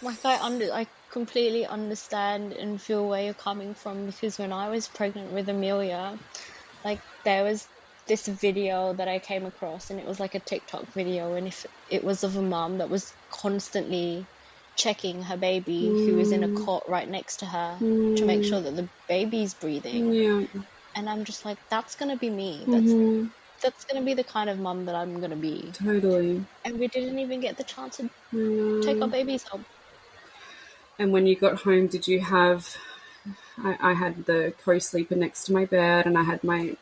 Like, I completely understand and feel where you're coming from, because when I was pregnant with Amelia, like, there was this video that I came across, and it was like a TikTok video, and if it was of a mum that was constantly checking her baby who was in a cot right next to her to make sure that the baby's breathing. Yeah. And I'm just like, that's going to be me. That's going to be the kind of mum that I'm going to be. Totally. And we didn't even get the chance to take our babies home. And when you got home, did you have... I had the co-sleeper next to my bed, and I had my...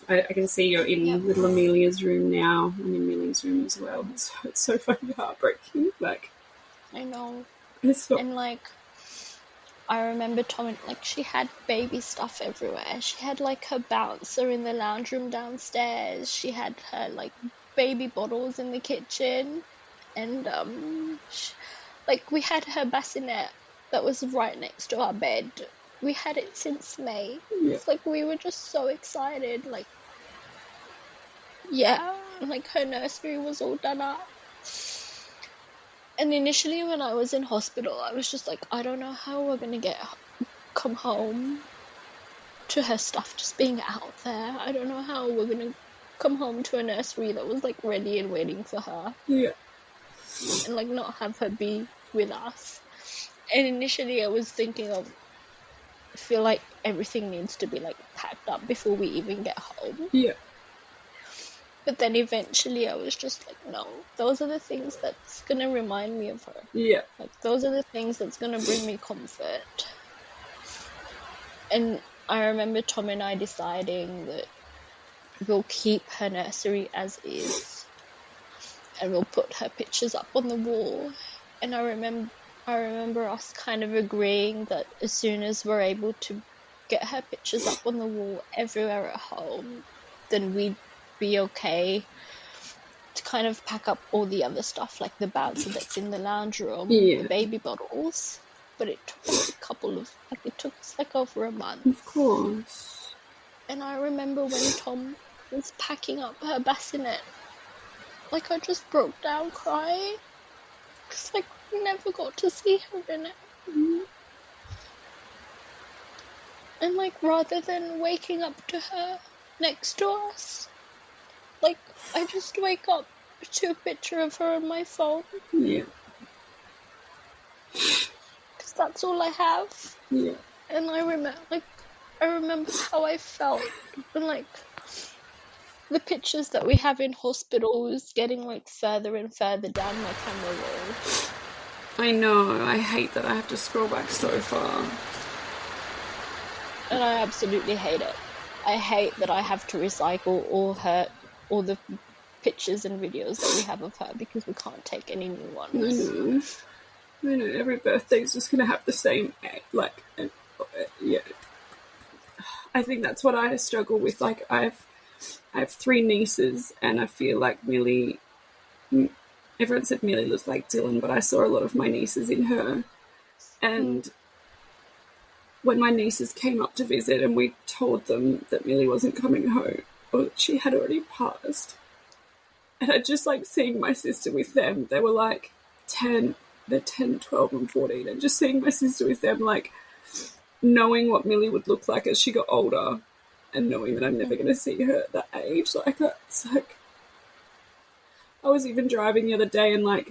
I can see you're in little Amelia's room now. I'm in Millie's room as well. It's so fucking heartbreaking. Like, I know. It's not... And, like, I remember Tom, like, she had baby stuff everywhere. She had, like, her bouncer in the lounge room downstairs. She had her, like, baby bottles in the kitchen. And, like, we had her bassinet that was right next to our bed. We had it since May. Yeah. It's like, we were just so excited. Like, yeah, like, her nursery was all done up. And initially when I was in hospital, I was just like, I don't know how we're going to come home to her stuff just being out there. I don't know how we're going to come home to a nursery that was, like, ready and waiting for her. Yeah. And, like, not have her be with us. And initially I was thinking of, I feel like everything needs to be, like, packed up before we even get home. Yeah. But then eventually I was just like, no, those are the things that's going to remind me of her. Yeah. Like, those are the things that's going to bring me comfort. And I remember Tom and I deciding that we'll keep her nursery as is. And we'll put her pictures up on the wall. And I remember us kind of agreeing that as soon as we're able to get her pictures up on the wall everywhere at home, then we'd be okay to kind of pack up all the other stuff, like the bouncer that's in the lounge room, the baby bottles. But it took us it took us like over a month. Of course. And I remember when Tom was packing up her bassinet, like, I just broke down crying. Because, like, we never got to see her in it. Mm-hmm. And, like, rather than waking up to her next to us, like, I just wake up to a picture of her on my phone. Yeah. Because that's all I have. Yeah. And I remember how I felt. And, like, the pictures that we have in hospitals getting, like, further and further down my camera roll. I know. I hate that I have to scroll back so far. And I absolutely hate it. I hate that I have to recycle all the pictures and videos that we have of her because we can't take any new ones. I know. Every birthday's just going to have the same, like, yeah. I think that's what I struggle with. Like, I have 3 nieces, and I feel like Millie... Everyone said Millie looked like Dylan, but I saw a lot of my nieces in her. And when my nieces came up to visit and we told them that Millie wasn't coming home, or that she had already passed, and I just, like, seeing my sister with them, they were, like, 10, they're 10, 12, and 14, and just seeing my sister with them, like, knowing what Millie would look like as she got older, and knowing that I'm never going to see her at that age, like, it's like, I was even driving the other day and, like,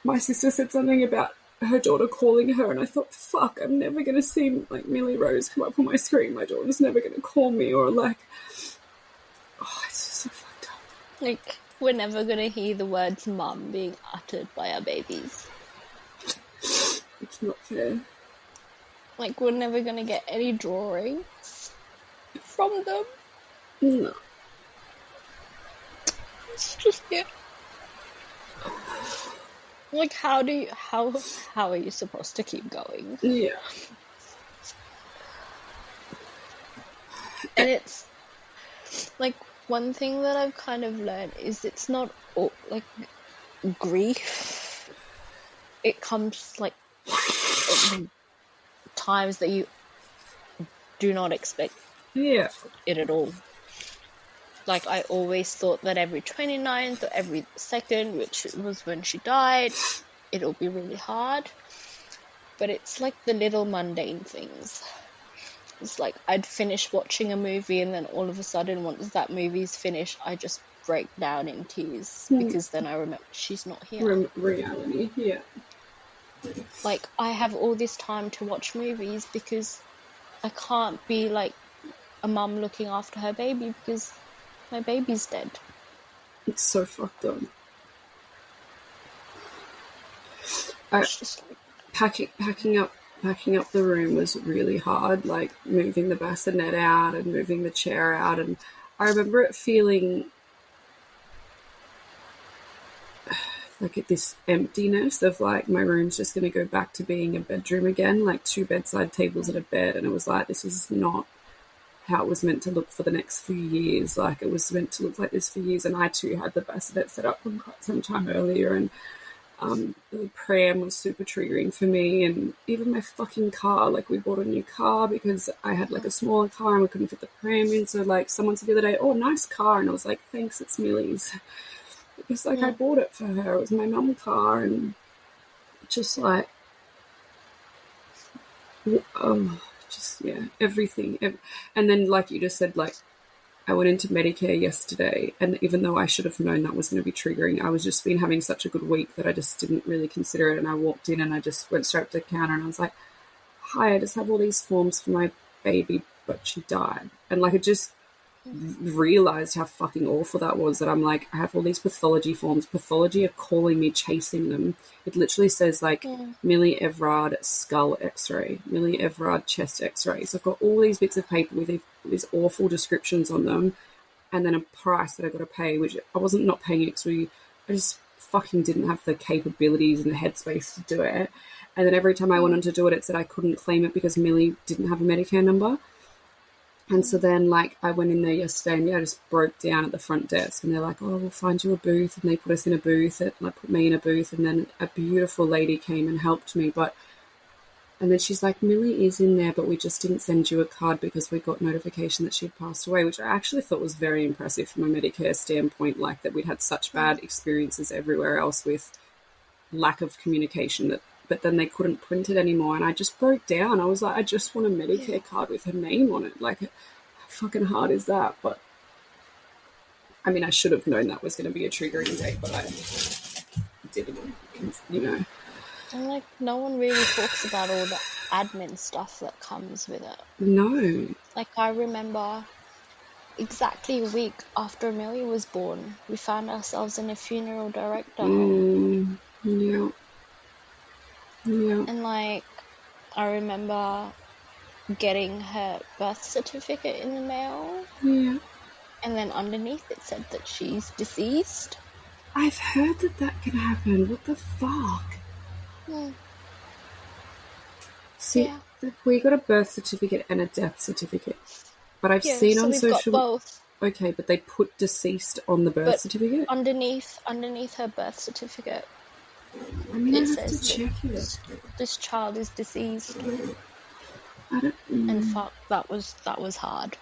my sister said something about her daughter calling her, and I thought, fuck, I'm never going to see, like, Millie Rose come up on my screen. My daughter's never going to call me, or, like, oh, it's just so fucked up. Like, we're never going to hear the words mum being uttered by our babies. It's not fair. Like, we're never going to get any drawings from them. No. It's just, yeah. Like, how are you supposed to keep going? Yeah. And it's, like, one thing that I've kind of learned is it's not, like, grief. It comes, like, times that you do not expect it at all. Like, I always thought that every 29th or every 2nd, which was when she died, it'll be really hard. But it's like the little mundane things. It's like I'd finish watching a movie and then all of a sudden, once that movie's finished, I just break down in tears because then I remember she's not here. Reality, yeah. Like, I have all this time to watch movies because I can't be like a mum looking after her baby because my baby's dead. It's so fucked up. It's just like... Packing up the room was really hard, like moving the bassinet out and moving the chair out, and I remember it feeling like this emptiness of like my room's just going to go back to being a bedroom again, like 2 bedside tables and a bed, and it was like, this is not how it was meant to look for the next few years. Like, it was meant to look like this for years, and I too had the bassinet set up from quite some time earlier, and the pram was super triggering for me, and even my fucking car, like, we bought a new car because I had like a smaller car and we couldn't fit the pram in, so like someone said the other day, oh, nice car, and I was like, thanks, it's Millie's, because like I bought it for her, it was my mum car, and just like everything. And then, like you just said, like, I went into Medicare yesterday, and even though I should have known that was going to be triggering, I was just been having such a good week that I just didn't really consider it, and I walked in and I just went straight to the counter and I was like, hi, I just have all these forms for my baby, but she died. And like, I just realised how fucking awful that was, that I'm like, I have all these pathology forms. Pathology are calling me, chasing them. It literally says like Millie Everard skull x-ray, Millie Everard chest x-ray. So I've got all these bits of paper with these awful descriptions on them, and then a price that I got to pay, which I wasn't not paying it because I just fucking didn't have the capabilities and the headspace to do it. And then every time I wanted to do it, it said I couldn't claim it because Millie didn't have a Medicare number. And so then, like, I went in there yesterday and, I just broke down at the front desk. And they're like, oh, we'll find you a booth. And they put us in a booth. And they put me in a booth. And then a beautiful lady came and helped me. And then she's like, Millie is in there, but we just didn't send you a card because we got notification that she'd passed away, which I actually thought was very impressive from a Medicare standpoint, like that we'd had such bad experiences everywhere else with lack of communication but then they couldn't print it anymore, and I just broke down. I was like, I just want a Medicare card with her name on it. Like, how fucking hard is that? But, I mean, I should have known that was going to be a triggering date, but I didn't, you know. And, like, no one really talks about all the admin stuff that comes with it. No. Like, I remember exactly a week after Amelia was born, we found ourselves in a funeral director home. Yeah. Yeah. And, like, I remember getting her birth certificate in the mail. Yeah. And then underneath it said that she's deceased. I've heard that can happen. What the fuck? See, we got a birth certificate and a death certificate. But I've seen on social... got both. Okay, but they put deceased on the birth certificate? Underneath her birth certificate. I mean, I have to check it. This child is deceased. I don't... And fuck, that was hard.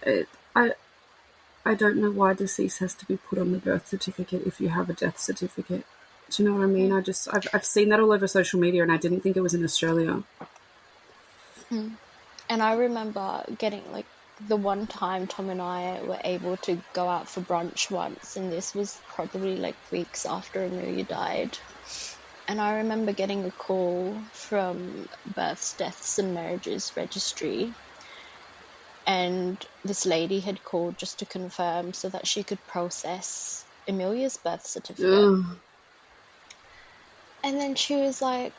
I don't know why deceased has to be put on the birth certificate if you have a death certificate. Do you know what I mean? I've seen that all over social media, and I didn't think it was in Australia. And I remember getting, like, the one time Tom and I were able to go out for brunch once, and this was probably like weeks after Amelia died. And I remember getting a call from Births, Deaths and Marriages Registry, and this lady had called just to confirm so that she could process Amelia's birth certificate. Ugh. And then she was like,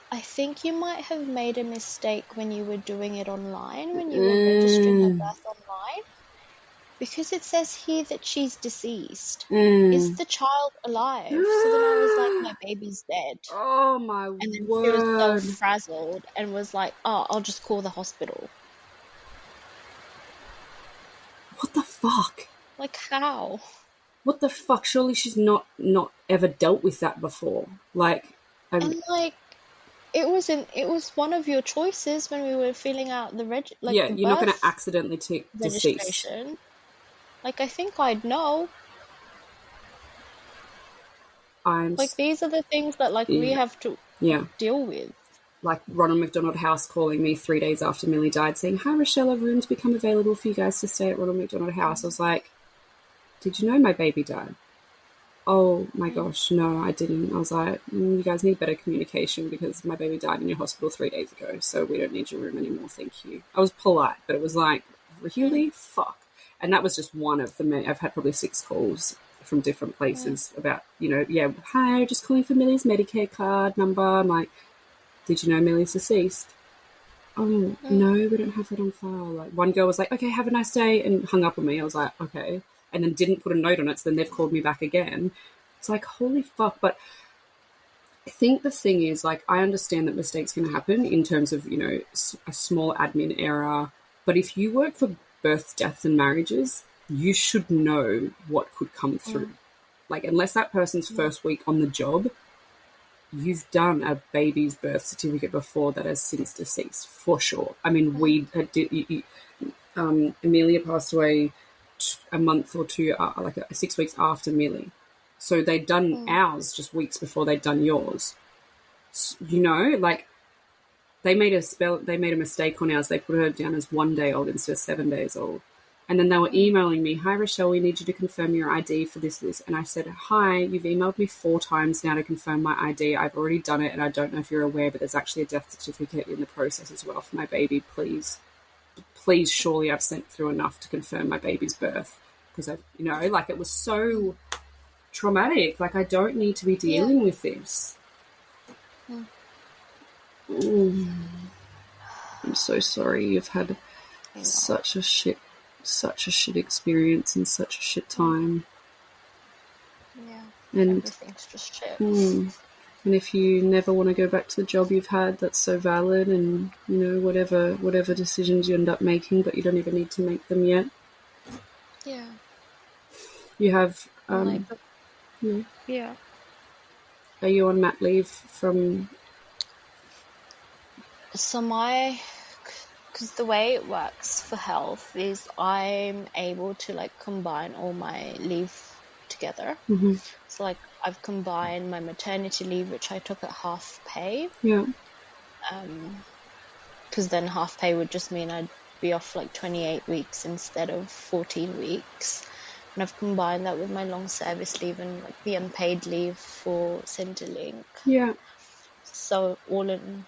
I think you might have made a mistake when you were doing it online, when you were registering her birth online, because it says here that she's deceased. Is the child alive? So then I was like, my baby's dead. Oh my word. And then she was so frazzled and was like, oh, I'll just call the hospital. What the fuck? Like, how? What the fuck? Surely she's not ever dealt with that before. Like, and like, it was one of your choices when we were filling out the yeah, the you're not going to accidentally tick deceased. Registration. Like, I think I'd know. Like, these are the things that we have to deal with. Like Ronald McDonald House calling me 3 days after Millie died saying, hi, Rochelle, have rooms become available for you guys to stay at Ronald McDonald House? I was like, did you know my baby died? Oh my gosh, no, I didn't. I was like, you guys need better communication because my baby died in your hospital 3 days ago, so we don't need your room anymore, thank you. I was polite, but it was like, really? Fuck. And that was just one of the many. I've had probably 6 calls from different places about, hi, just calling for Millie's Medicare card number. I'm like, did you know Millie's deceased? Oh, no, we don't have that on file. Like, one girl was like, okay, have a nice day, and hung up on me. I was like, okay. And then didn't put a note on it, so then they've called me back again. It's like, holy fuck. But I think the thing is, like, I understand that mistakes can happen in terms of, a small admin error. But if you work for births, deaths and marriages, you should know what could come through. Like, unless that person's first week on the job, you've done a baby's birth certificate before that has since deceased, for sure. I mean, Amelia passed away a month or two, 6 weeks after Millie. So they'd done ours just weeks before they'd done yours. Like, they made a mistake on ours. They put her down as 1 day old instead of 7 days old. And then they were emailing me, hi, Rochelle, we need you to confirm your ID for this. And I said, hi, you've emailed me 4 times now to confirm my ID. I've already done it, and I don't know if you're aware, but there's actually a death certificate in the process as well for my baby. Please, surely I've sent through enough to confirm my baby's birth. Because, it was so traumatic. Like, I don't need to be dealing with this. I'm so sorry you've had such a shit experience in such a shit time. Yeah, and everything's just shit. And if you never want to go back to the job you've had, that's so valid. And whatever decisions you end up making, but you don't even need to make them yet. Yeah. You have. Yeah. Are you on mat leave from? So because the way it works for health is I'm able to combine all my leave together. So I've combined my maternity leave, which I took at half pay. Yeah. Because then half pay would just mean I'd be off 28 weeks instead of 14 weeks. And I've combined that with my long service leave and the unpaid leave for Centrelink. Yeah. So all in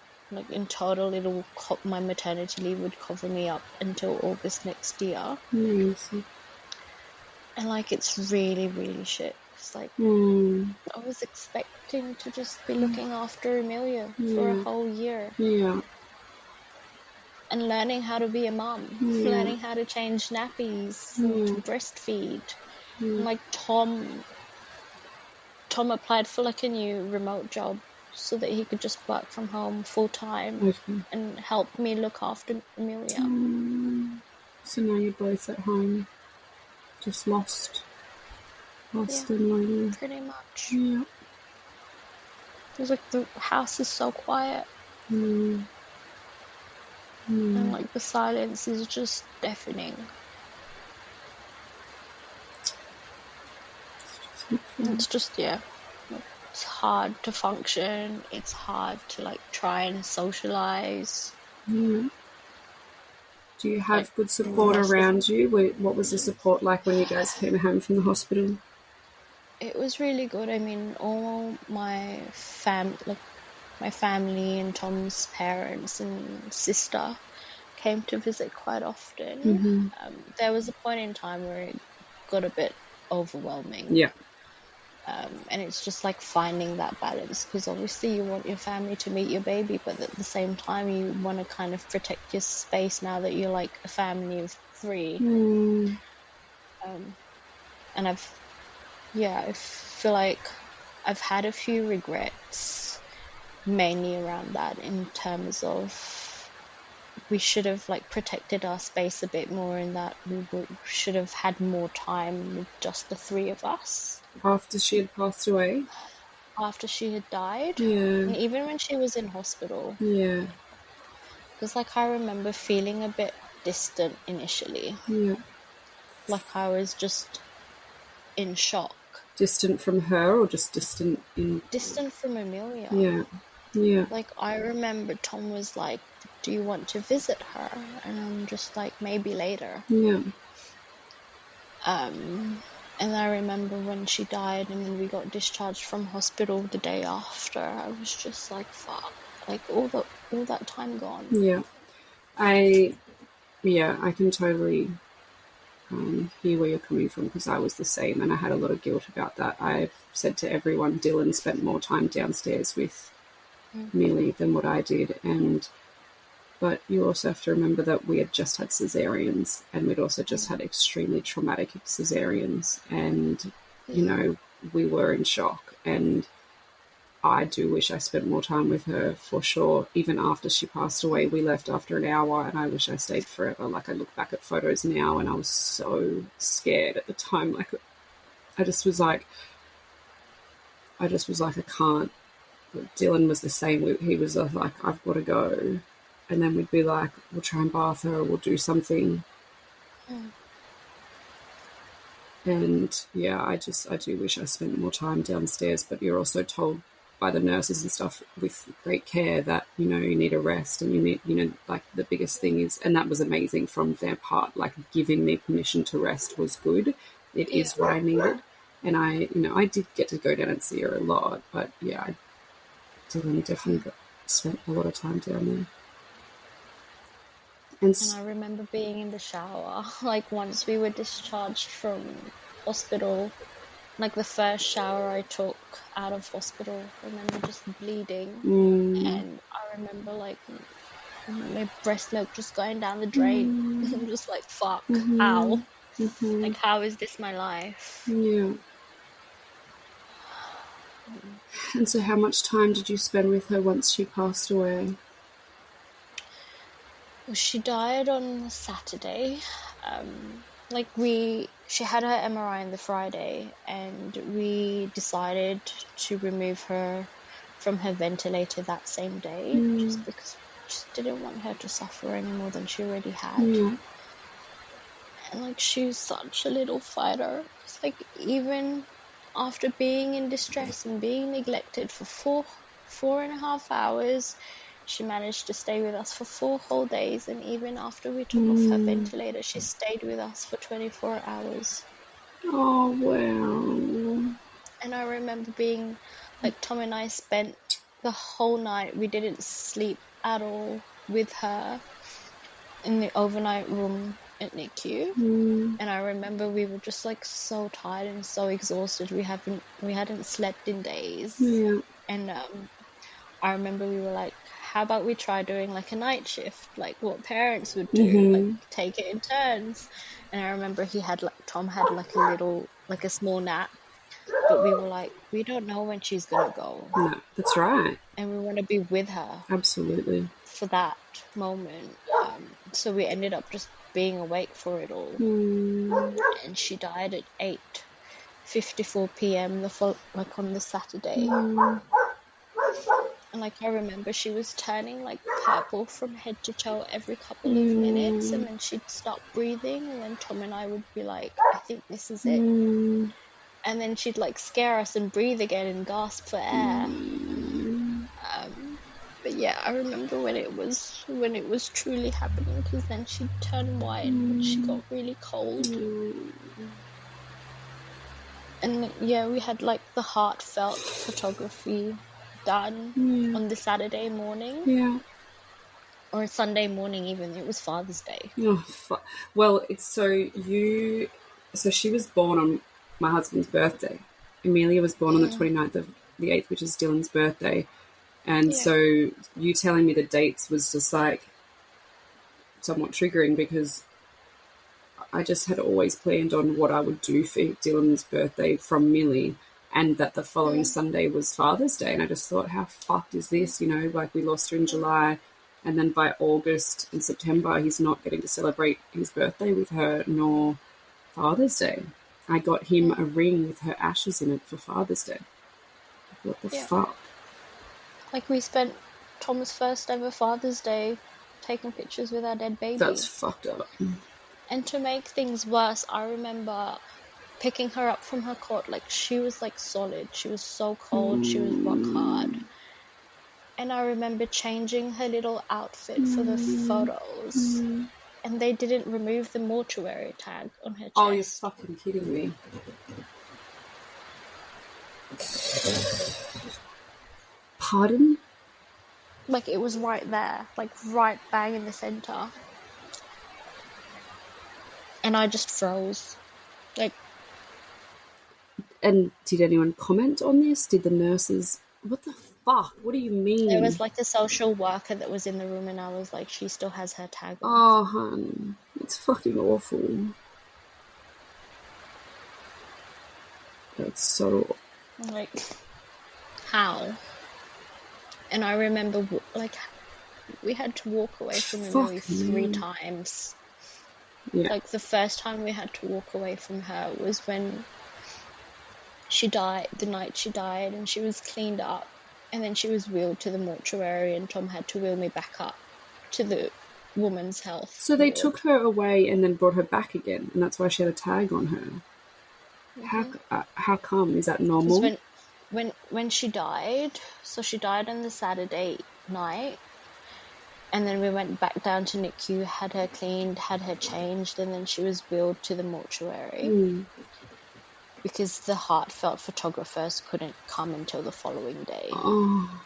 total, my maternity leave would cover me up until August next year. Amazing. And it's really, really shit. It's I was expecting to just be looking after Amelia for a whole year. Yeah. And learning how to be a mum, learning how to change nappies, to breastfeed. And Tom applied for a new remote job so that he could just work from home full time and help me look after Amelia. So now you're both at home, just lost and lonely. Pretty much. Yeah. It's the house is so quiet. And the silence is just deafening. It's just, it's hard to function. It's hard to try and socialize. Do you have good support around you? What was the support like when you guys came home from the hospital? It was really good. I mean, all my family and Tom's parents and sister came to visit quite often. There was a point in time where it got a bit overwhelming. Yeah. And it's just like finding that balance, because obviously you want your family to meet your baby, but at the same time you want to kind of protect your space now that you're like a family of 3. And I feel like I've had a few regrets, mainly around that, in terms of we should have like protected our space a bit more, in that we should have had more time with just the 3 of us. After she had passed away? After she had died? Yeah. And even when she was in hospital. Yeah. Because like I remember feeling a bit distant initially. Yeah. Like I was just in shock. Distant from her, or just distant in... Distant from Amelia. Yeah. Yeah. Like I remember Tom was like, do you want to visit her? And I'm just like, maybe later. Yeah. And I remember when she died and then we got discharged from hospital the day after, I was just like, fuck, like all that time gone. Yeah. I can totally hear where you're coming from, because I was the same and I had a lot of guilt about that. I've said to everyone, Dylan spent more time downstairs with Millie than what I did, but you also have to remember that we had just had cesareans, and we'd also just had extremely traumatic cesareans, and you know, we were in shock. And I do wish I spent more time with her, for sure. Even after she passed away, we left after an hour, and I wish I stayed forever. Like, I look back at photos now and I was so scared at the time. Like, I just was like, I can't. Dylan was the same. He was like, I've got to go. And then we'd be like, we'll try and bath her, or we'll do something. And yeah, I do wish I spent more time downstairs, but you're also told by the nurses and stuff with great care that, you know, you need a rest, and you need, you know, like the biggest thing is, and that was amazing from their part, like giving me permission to rest was good. It is what I needed. And I did get to go down and see her a lot, but yeah, I definitely spent a lot of time down there. And I remember being in the shower, like once we were discharged from hospital, like the first shower I took out of hospital, I remember just bleeding. And I remember like my breast milk just going down the drain. I'm just like, fuck, how? Like, how is this my life? Yeah. And so how much time did you spend with her once she passed away? She died on Saturday. She had her MRI on the Friday, and we decided to remove her from her ventilator that same day, just because we just didn't want her to suffer any more than she already had. And like, she was such a little fighter. It's like, even after being in distress and being neglected for 4.5 hours, she managed to stay with us for 4 whole days, and even after we took off her ventilator, she stayed with us for 24 hours. Oh, wow. And I remember being, like, Tom and I spent the whole night, we didn't sleep at all with her in the overnight room at NICU. And I remember we were just, like, so tired and so exhausted. We hadn't slept in days. And I remember we were like, how about we try doing like a night shift, like what parents would do, like take it in turns. And I remember Tom had like a small nap, but we were like, we don't know when she's gonna go. No, that's right. And we want to be with her. Absolutely. For that moment. So we ended up just being awake for it all. And she died at 8:54 p.m. on the Saturday. And like, I remember she was turning like purple from head to toe every couple of minutes, and then she'd stop breathing, and then Tom and I would be like, I think this is it. And then she'd like scare us and breathe again and gasp for air. But Yeah, I remember when it was truly happening, because then she turned white and she got really cold. And yeah, we had like the heartfelt photography done on the Saturday morning. Yeah. Or Sunday morning even. It was Father's Day. Oh, well, it's so she was born on my husband's birthday. Amelia was born on the 29th of the 8th, which is Dylan's birthday. And so you telling me the dates was just like somewhat triggering, because I just had always planned on what I would do for Dylan's birthday from Millie, and that the following Sunday was Father's Day. And I just thought, how fucked is this? You know, like we lost her in July, and then by August and September, he's not getting to celebrate his birthday with her, nor Father's Day. I got him a ring with her ashes in it for Father's Day. What the fuck? Like, we spent Tom's first ever Father's Day taking pictures with our dead baby. That's fucked up. And to make things worse, I remember picking her up from her cot. Like, she was like solid. She was so cold. She was rock hard. And I remember changing her little outfit for the photos. And they didn't remove the mortuary tag on her chest. Oh, you're fucking kidding me. Pardon? Like, it was right there. Like, right bang in the centre. And I just froze. Like... And did anyone comment on this? Did the nurses... What the fuck? What do you mean? There was like a social worker that was in the room, and I was like, she still has her tag on. Oh, hun. It's fucking awful. That's so... Like, how? And I remember, like, we had to walk away from Emily 3 times. Yeah. Like, the first time we had to walk away from her was when she died, the night she died, and she was cleaned up, and then she was wheeled to the mortuary, and Tom had to wheel me back up to the woman's health. So they took her away and then brought her back again, and that's why she had a tag on her. How come? Is that normal? When she died, so she died on the Saturday night, and then we went back down to NICU, had her cleaned, had her changed, and then she was wheeled to the mortuary. Because the heartfelt photographers couldn't come until the following day. Oh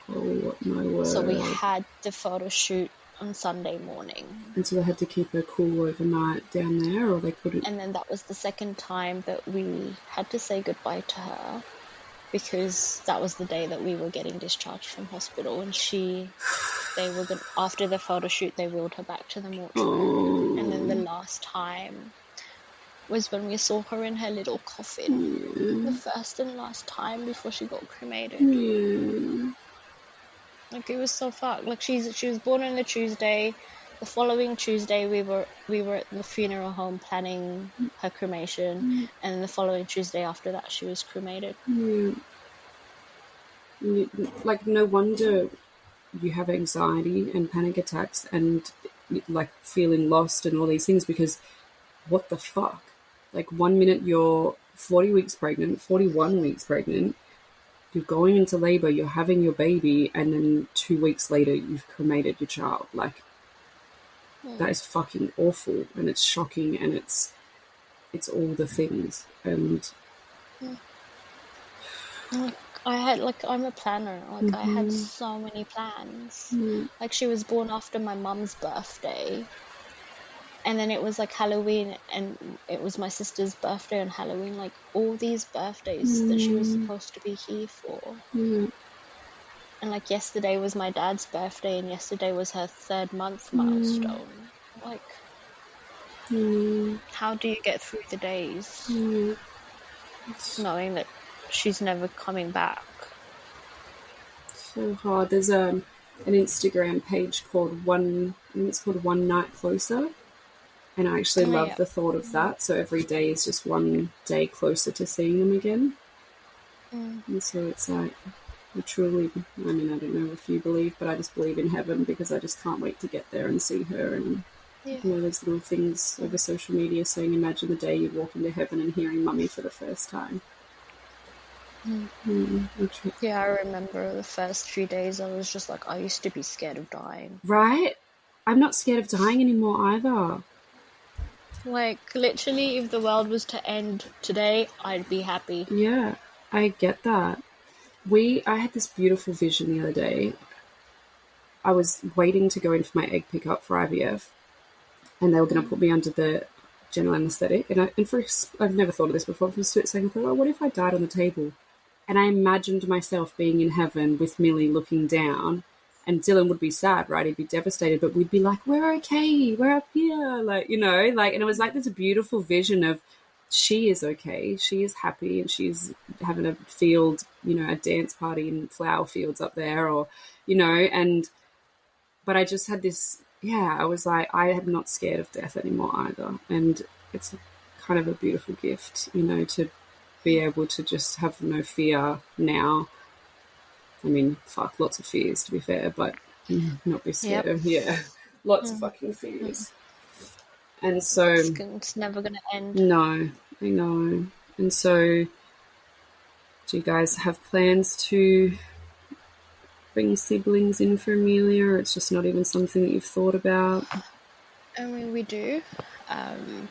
my word. So we had the photo shoot on Sunday morning. And so they had to keep her cool overnight down there, or they couldn't? And then that was the second time that we had to say goodbye to her, because that was the day that we were getting discharged from hospital, and after the photo shoot, they wheeled her back to the mortuary. And then the last time was when we saw her in her little coffin, the first and last time before she got cremated. Like, it was so fucked. Like, she was born on the Tuesday. The following Tuesday, we were at the funeral home planning her cremation, and the following Tuesday after that, she was cremated. Like, no wonder you have anxiety and panic attacks and like feeling lost and all these things, because what the fuck? Like, 1 minute you're 40 weeks pregnant, 41 weeks pregnant, you're going into labour, you're having your baby, and then 2 weeks later you've cremated your child. Like, that is fucking awful, and it's shocking, and it's all the things. And I'm a planner. Like, I had so many plans. Like, she was born after my mum's birthday. And then it was like Halloween, and it was my sister's birthday on Halloween. Like, all these birthdays that she was supposed to be here for. And like, yesterday was my dad's birthday, and yesterday was her 3rd month milestone. Like, how do you get through the days knowing that she's never coming back? So hard. There's an Instagram page called One Night Closer. And I actually love the thought of that. So every day is just one day closer to seeing them again. And so it's like, I don't know if you believe, but I just believe in heaven, because I just can't wait to get there and see her. And, there's little things over social media saying, imagine the day you walk into heaven and hearing Mummy for the first time. Yeah, I remember the first few days I was just like, I used to be scared of dying. Right? I'm not scared of dying anymore either. Like, literally, if the world was to end today, I'd be happy. Yeah, I get that. I had this beautiful vision the other day. I was waiting to go in for my egg pickup for IVF, and they were going to put me under the general anaesthetic. And I've never thought of this before. For a split second, I thought, oh, what if I died on the table? And I imagined myself being in heaven with Millie looking down, and Dylan would be sad, right? He'd be devastated, but we'd be like, we're okay, we're up here, like, you know, like, and it was like this beautiful vision of she is okay, she is happy, and she's having a field, you know, a dance party in flower fields up there, or, you know, but I just had this, I was like, I am not scared of death anymore either, and it's kind of a beautiful gift, you know, to be able to just have no fear now. I mean, fuck, lots of fears, to be fair, but not be scared of, lots of fucking fears. And so... It's never going to end. No, I know. And so, do you guys have plans to bring siblings in for Amelia, or it's just not even something that you've thought about? I mean, we do,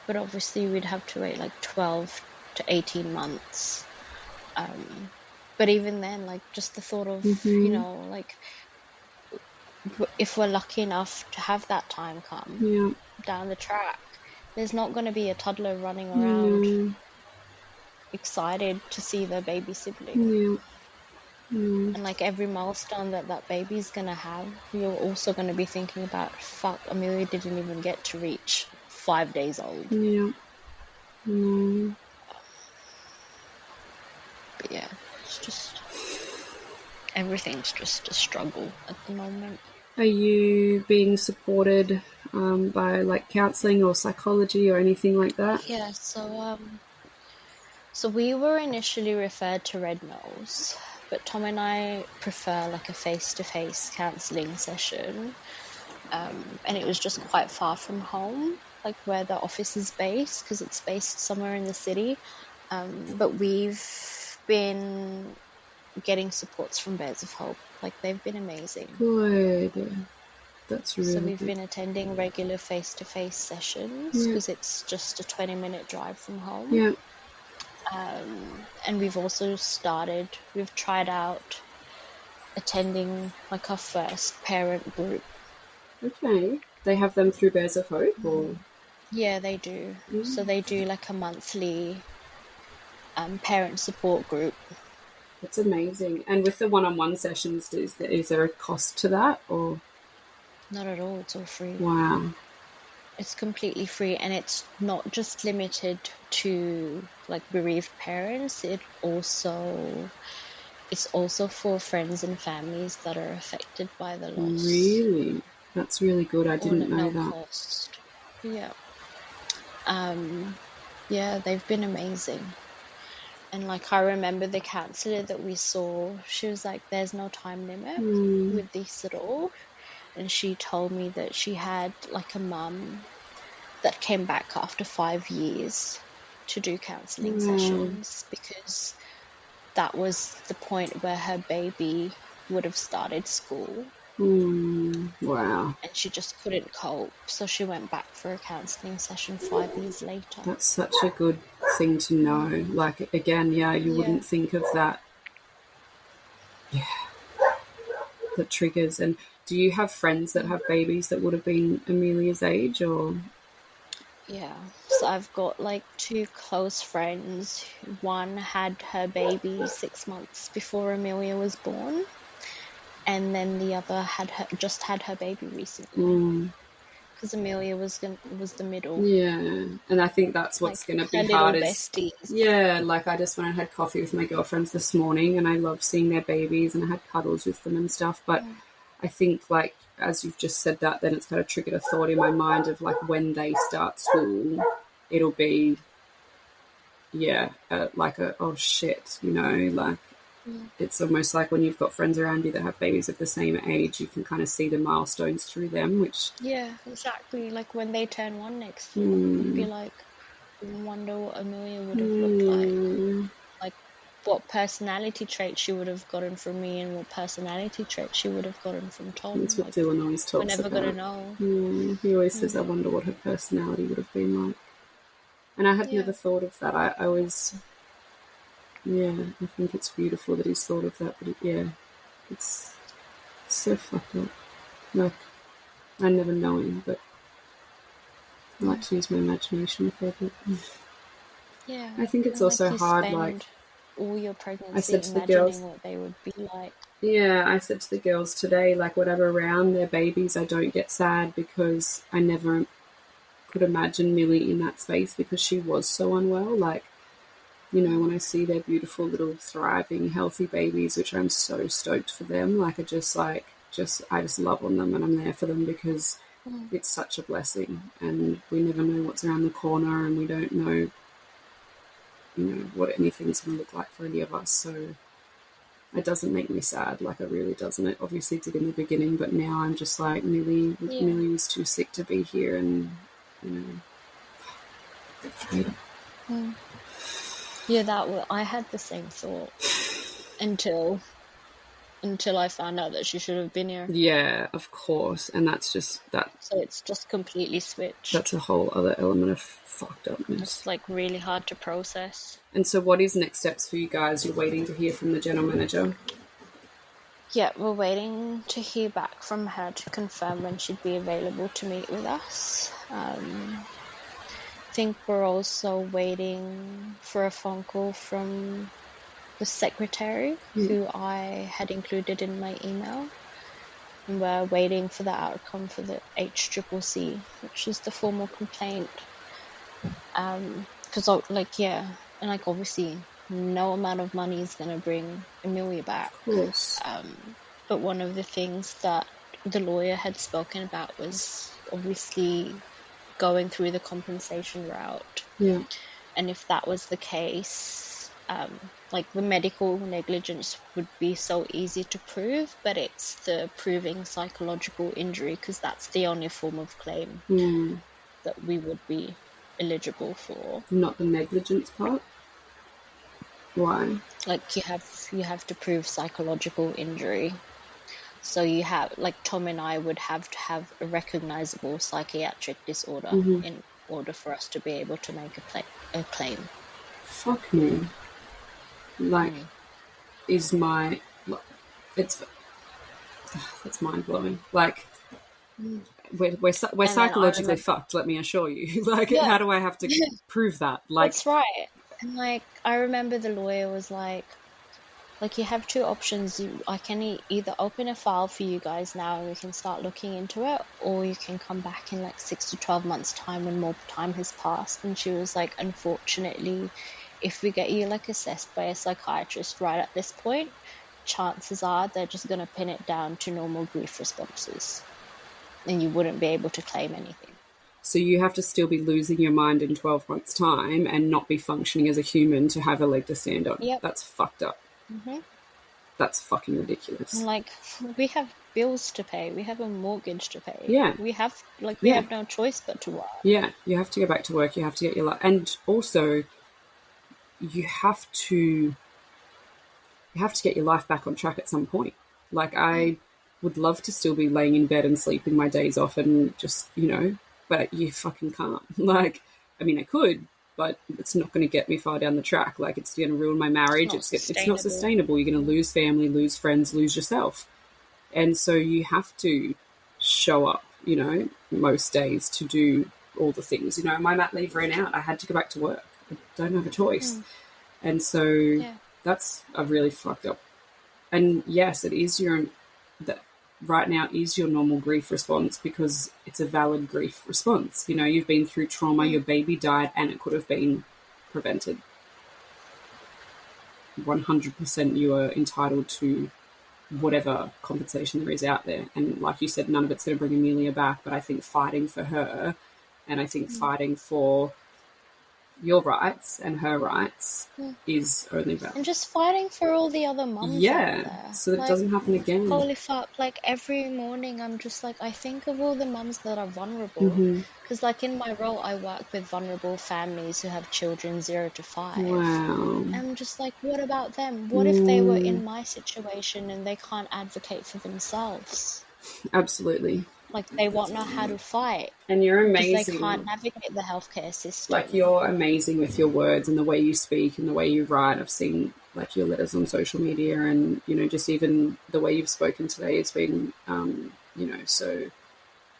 but obviously we'd have to wait like 12 to 18 months. But even then, like, just the thought of, you know, like, if we're lucky enough to have that time come down the track, there's not going to be a toddler running around excited to see their baby sibling. And like every milestone that baby's going to have, you're also going to be thinking about, fuck, Amelia didn't even get to reach 5 days old. But yeah, it's just, everything's just a struggle at the moment. Are you being supported by like counselling or psychology or anything like that? Yeah, so we were initially referred to Red Nose, but Tom and I prefer like a face-to-face counselling session, and it was just quite far from home, like where the office is based, because it's based somewhere in the city. But we've been getting supports from Bears of Hope. Like, they've been amazing. Good. That's really So we've good. been attending regular face-to-face sessions because it's just a 20-minute drive from home. Yeah. And we've tried out attending like our first parent group. Okay. They have them through Bears of Hope, or? Yeah, they do. So they do like a monthly parent support group. That's amazing. And with the one-on-one sessions, is there a cost to that, or? Not at all. It's all free. Wow. It's completely free, and it's not just limited to like bereaved parents. It's also for friends and families that are affected by the loss. Really? That's really good. I didn't know that. Cost. Yeah. Yeah, they've been amazing. And like, I remember the counsellor that we saw, she was like, there's no time limit with this at all. And she told me that she had like a mum that came back after 5 years to do counselling sessions, because that was the point where her baby would have started school. Wow. And she just couldn't cope, so she went back for a counselling session 5 years later. That's such a good thing to know. Like, again, you wouldn't think of that. Yeah. The triggers. And do you have friends that have babies that would have been Amelia's age, or? Yeah, so I've got like 2 close friends. One had her baby 6 months before Amelia was born, and then the other just had her baby recently. Because Amelia was the middle. Yeah, and I think that's what's going to be hard. Besties. Yeah, like I just went and had coffee with my girlfriends this morning, and I love seeing their babies, and I had cuddles with them and stuff. But I think, like, as you've just said that, then it's kind of triggered a thought in my mind of like, when they start school, it'll be, like oh shit, you know, like. It's almost like when you've got friends around you that have babies of the same age, you can kind of see the milestones through them, which... Yeah, exactly. Like when they turn 1 next year, you'd be like, wonder what Amelia would have looked like. Like what personality traits she would have gotten from me and what personality traits she would have gotten from Tom. That's what Dylan always talks about. We're never going to know. Yeah, he always says, I wonder what her personality would have been like. And I had never thought of that. I always, I think it's beautiful that he's thought of that. But it's so fucked up. Like, I never know him, but I like to use my imagination a fair bit. Yeah. I think it's also hard, like, all your pregnancy I said to the imagining girls, what they would be like. Yeah, I said to the girls today, like, whatever around their babies, I don't get sad because I never could imagine Millie in that space because she was so unwell. Like, you know, when I see their beautiful little thriving, healthy babies, which I'm so stoked for them, like, I just love on them and I'm there for them because it's such a blessing and we never know what's around the corner and we don't know, you know, what anything's going to look like for any of us. So it doesn't make me sad, like, it really doesn't. It obviously did in the beginning, but now I'm just like, Millie was too sick to be here and, you know. Yeah, I had the same thought until I found out that she should have been here. Yeah, of course. And that's just that. So it's just completely switched. That's a whole other element of fucked upness. It's like really hard to process. And so what is next steps for you guys? You're waiting to hear from the general manager? Yeah, we're waiting to hear back from her to confirm when she'd be available to meet with us. I think we're also waiting for a phone call from the secretary who I had included in my email. And we're waiting for the outcome for the HCCC, which is the formal complaint. Because, obviously no amount of money is going to bring Amelia back. Of course. But one of the things that the lawyer had spoken about was obviously going through the compensation route. Yeah. And if that was the case, the medical negligence would be so easy to prove, but it's the proving psychological injury, because that's the only form of claim that we would be eligible for. Not the negligence part? Why? Like, you have to prove psychological injury. So you have, like, Tom and I would have to have a recognizable psychiatric disorder in order for us to be able to make a claim. Fuck me. Like, that's mind blowing. Like, we're psychologically fucked. Let me assure you. Like, how do I have to prove that? Like, that's right. And like, I remember the lawyer was like, you have two options. I can either open a file for you guys now and we can start looking into it, or you can come back in like 6 to 12 months time when more time has passed. And she was like, unfortunately, if we get you like assessed by a psychiatrist right at this point, chances are they're just going to pin it down to normal grief responses and you wouldn't be able to claim anything. So you have to still be losing your mind in 12 months' time and not be functioning as a human to have a leg to stand on. Yep. That's fucked up. That's fucking ridiculous. Like, we have bills to pay. We have a mortgage to pay. Yeah. We have no choice but to work. Yeah, you have to go back to work. You have to get your life. And also, you have to get your life back on track at some point. Like, I would love to still be laying in bed and sleeping my days off and just, you know, but you fucking can't. Like, I mean, I could, but it's not going to get me far down the track. Like, it's going to ruin my marriage. It's not sustainable. You're going to lose family, lose friends, lose yourself. And so you have to show up, you know, most days to do all the things. You know, my mat leave ran out. I had to go back to work. I don't have a choice. And so that's a really fucked up. And yes, it is right now is your normal grief response because it's a valid grief response. You know, you've been through trauma, your baby died, and it could have been prevented. 100% you are entitled to whatever compensation there is out there. And like you said, none of it's going to bring Amelia back, but I think fighting for her and I think fighting for your rights and her rights is only valid. And just fighting for all the other mums out there. So that it doesn't happen again. Holy fuck, like every morning I'm just like, I think of all the mums that are vulnerable. Because like in my role, I work with vulnerable families who have children 0 to 5. Wow. And I'm just like, what about them? What if they were in my situation and they can't advocate for themselves? Absolutely. Like, they won't know how to fight. And you're amazing. Because they can't navigate the healthcare system. Like, you're amazing with your words and the way you speak and the way you write. I've seen, like, your letters on social media and, you know, just even the way you've spoken today. It's been, you know, so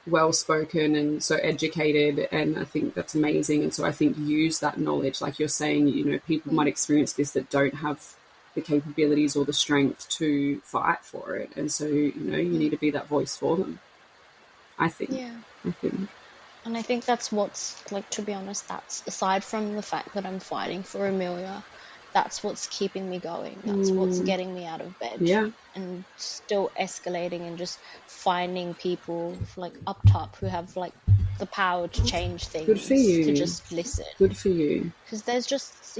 well-spoken and so educated, and I think that's amazing. And so I think use that knowledge. Like you're saying, you know, people might experience this that don't have the capabilities or the strength to fight for it. And so, you know, you need to be that voice for them. I think. And I think that's what's, like, to be honest, that's, aside from the fact that I'm fighting for Amelia, that's what's keeping me going. That's what's getting me out of bed. Yeah. And still escalating and just finding people, like, up top who have, like, the power to change things. Good for you. To just listen. Good for you. Because there's just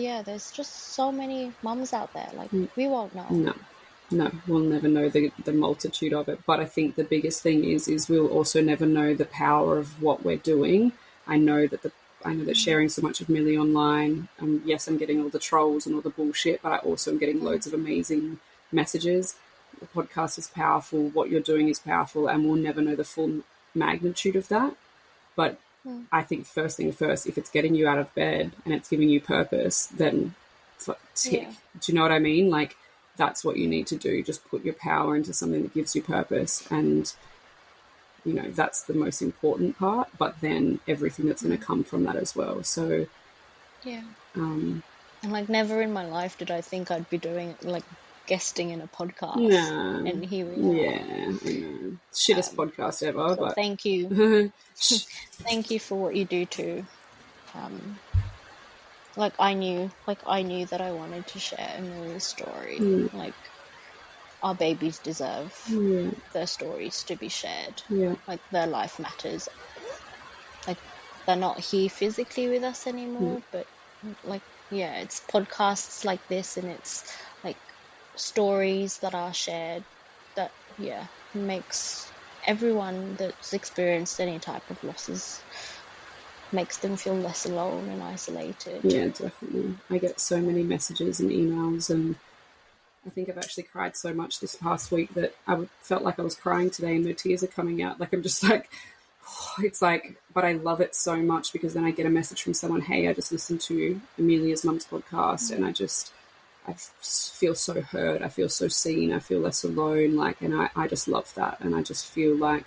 so many mums out there. Like, we won't know. No, we'll never know the multitude of it. But I think the biggest thing is we'll also never know the power of what we're doing. I know that sharing so much of Millie online, yes, I'm getting all the trolls and all the bullshit, but I also am getting loads of amazing messages. The podcast is powerful. What you're doing is powerful, and we'll never know the full magnitude of that. But I think first thing first, if it's getting you out of bed and it's giving you purpose, then tick. Yeah. Do you know what I mean? Like, that's what you need to do. Just put your power into something that gives you purpose, and you know, that's the most important part, but then everything that's going to come from that as well. So and like, never in my life did I think I'd be doing, like, guesting in a podcast. And here we are. I know. Shittest podcast ever. So but thank you. Thank you for what you do too. Like, I knew that I wanted to share Amelia's story. Like, our babies deserve their stories to be shared. Like, their life matters. Like, they're not here physically with us anymore, but, like, it's podcasts like this, and it's, like, stories that are shared that, makes everyone that's experienced any type of losses, makes them feel less alone and isolated. Yeah, definitely. I get so many messages and emails, and I think I've actually cried so much this past week that I felt like I was crying today, and the tears are coming out. Like, I'm just like, it's like, but I love it so much because then I get a message from someone, hey, I just listened to Amelia's mum's podcast, and I feel so heard. I feel so seen. I feel less alone. Like, and I just love that. And I just feel like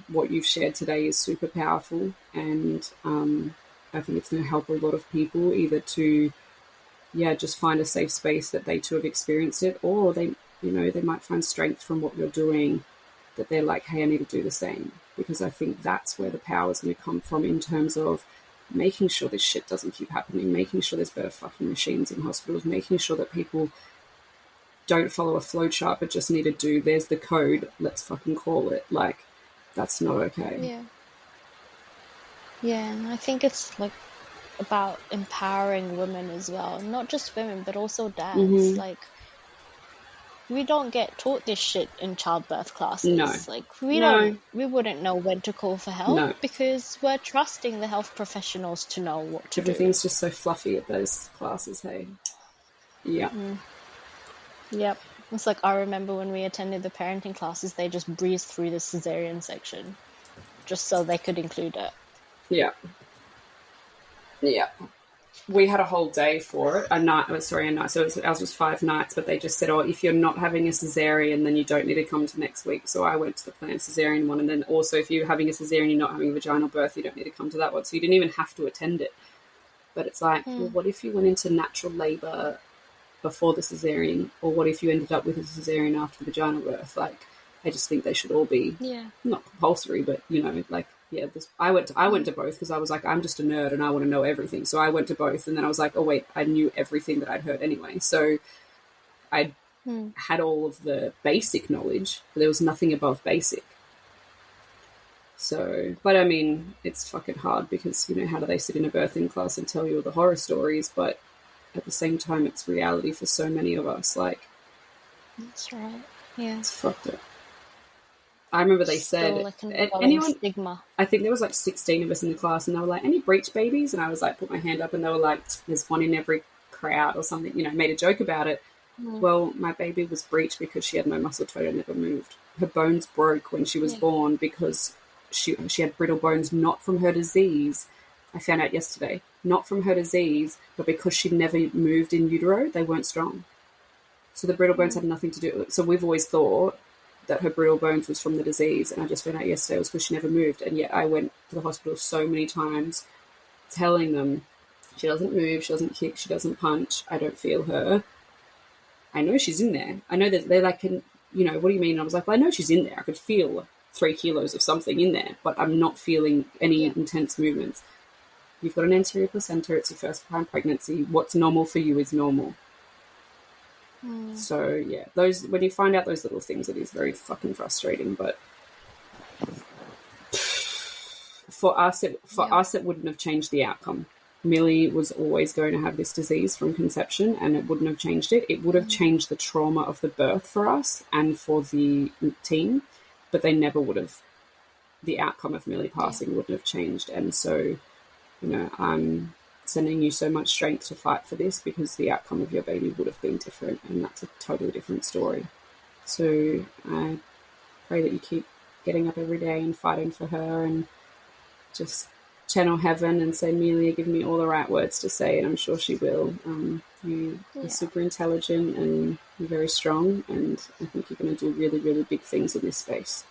what you've shared today is super powerful, and I think it's going to help a lot of people either to just find a safe space that they too have experienced it, or they might find strength from what you're doing, that they're like, hey, I need to do the same. Because I think that's where the power is going to come from, in terms of making sure this shit doesn't keep happening, making sure there's better fucking machines in hospitals, making sure that people don't follow a flowchart but just need to do, there's the code, let's fucking call it. Like, that's not okay. And I think it's, like, about empowering women as well. Not just women, but also dads. Like, we don't get taught this shit in childbirth classes. No. Like, we wouldn't know when to call for help because we're trusting the health professionals to know what to do. Everything's just so fluffy at those classes, hey? Yeah. Yep. It's like, I remember when we attended the parenting classes, they just breezed through the cesarean section just so they could include it. Yeah. We had a whole day for it, a night. So ours was 5 nights, but they just said, oh, if you're not having a cesarean, then you don't need to come to next week. So I went to the planned cesarean one, and then also if you're having a cesarean, you're not having a vaginal birth, you don't need to come to that one. So you didn't even have to attend it. But it's like, well, what if you went into natural labour before the cesarean, or what if you ended up with a cesarean after the vaginal birth? Like, I just think they should all be not compulsory, but like. Yeah, I went to both because I was like, I'm just a nerd and I want to know everything. So I went to both, and then I was like, oh wait, I knew everything that I'd heard anyway. So I had all of the basic knowledge, but there was nothing above basic. So, but I mean, it's fucking hard because, you know, how do they sit in a birthing class and tell you all the horror stories? But at the same time, it's reality for so many of us. Like, that's right. Yeah, it's fucked up. I remember they said, like anyone, stigma. I think there was like 16 of us in the class, and they were like, any breech babies? And I was like, put my hand up, and they were like, there's one in every crowd or something, you know, made a joke about it. Well, my baby was breech because she had no muscle tone and never moved. Her bones broke when she was born because she had brittle bones, not from her disease. I found out yesterday, not from her disease, but because she never moved in utero, they weren't strong. So the brittle bones had nothing to do with it. So we've always thought that her brittle bones was from the disease, and I just found out yesterday it was because she never moved. And yet I went to the hospital so many times telling them she doesn't move, she doesn't kick, she doesn't punch, I don't feel her. I know she's in there. I know that they're like, you know, what do you mean? And I was like, well, I know she's in there. I could feel 3 kilos of something in there, but I'm not feeling any intense movements. You've got an anterior placenta, it's your first time pregnancy. What's normal for you is normal. So yeah, those, when you find out those little things, it is very fucking frustrating. But for us, it wouldn't have changed the outcome. Millie was always going to have this disease from conception, and it wouldn't have changed it. It would have changed the trauma of the birth for us and for the team, but they never would have. The outcome of Millie passing wouldn't have changed, and so, you know, I'm sending you so much strength to fight for this, because the outcome of your baby would have been different, and that's a totally different story. So I pray that you keep getting up every day and fighting for her, and just channel heaven and say, Amelia, give me all the right words to say, and I'm sure she will. You're super intelligent and you're very strong, and I think you're going to do really, really big things in this space.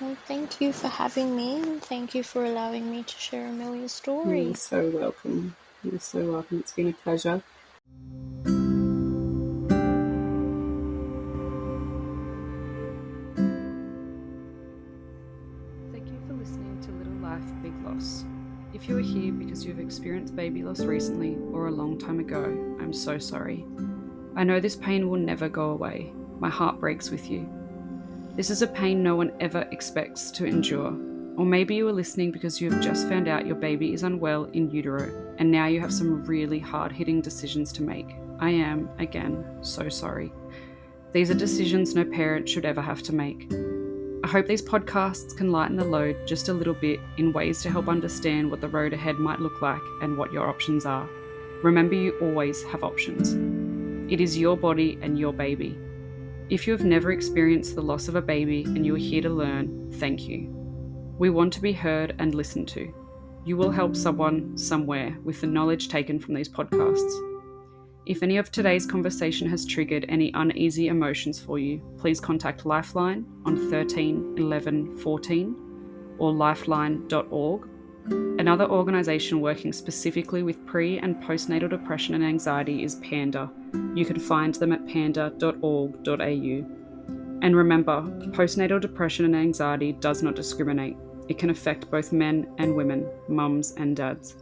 Well, thank you for having me, and thank you for allowing me to share Amelia's story. You're so welcome. You're so welcome. It's been a pleasure. Thank you for listening to Little Life, Big Loss. If you are here because you've experienced baby loss recently or a long time ago, I'm so sorry. I know this pain will never go away. My heart breaks with you. This is a pain no one ever expects to endure. Or maybe you are listening because you have just found out your baby is unwell in utero, and now you have some really hard-hitting decisions to make. I am, again, so sorry. These are decisions no parent should ever have to make. I hope these podcasts can lighten the load just a little bit in ways to help understand what the road ahead might look like and what your options are. Remember, you always have options. It is your body and your baby. If you have never experienced the loss of a baby and you are here to learn, thank you. We want to be heard and listened to. You will help someone somewhere with the knowledge taken from these podcasts. If any of today's conversation has triggered any uneasy emotions for you, please contact Lifeline on 13 11 14 or lifeline.org, another organisation working specifically with pre- and postnatal depression and anxiety is PANDA. You can find them at panda.org.au. And remember, postnatal depression and anxiety does not discriminate. It can affect both men and women, mums and dads.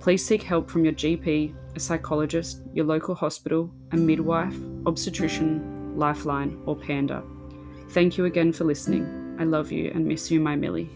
Please seek help from your GP, a psychologist, your local hospital, a midwife, obstetrician, Lifeline, or PANDA. Thank you again for listening. I love you and miss you, my Millie.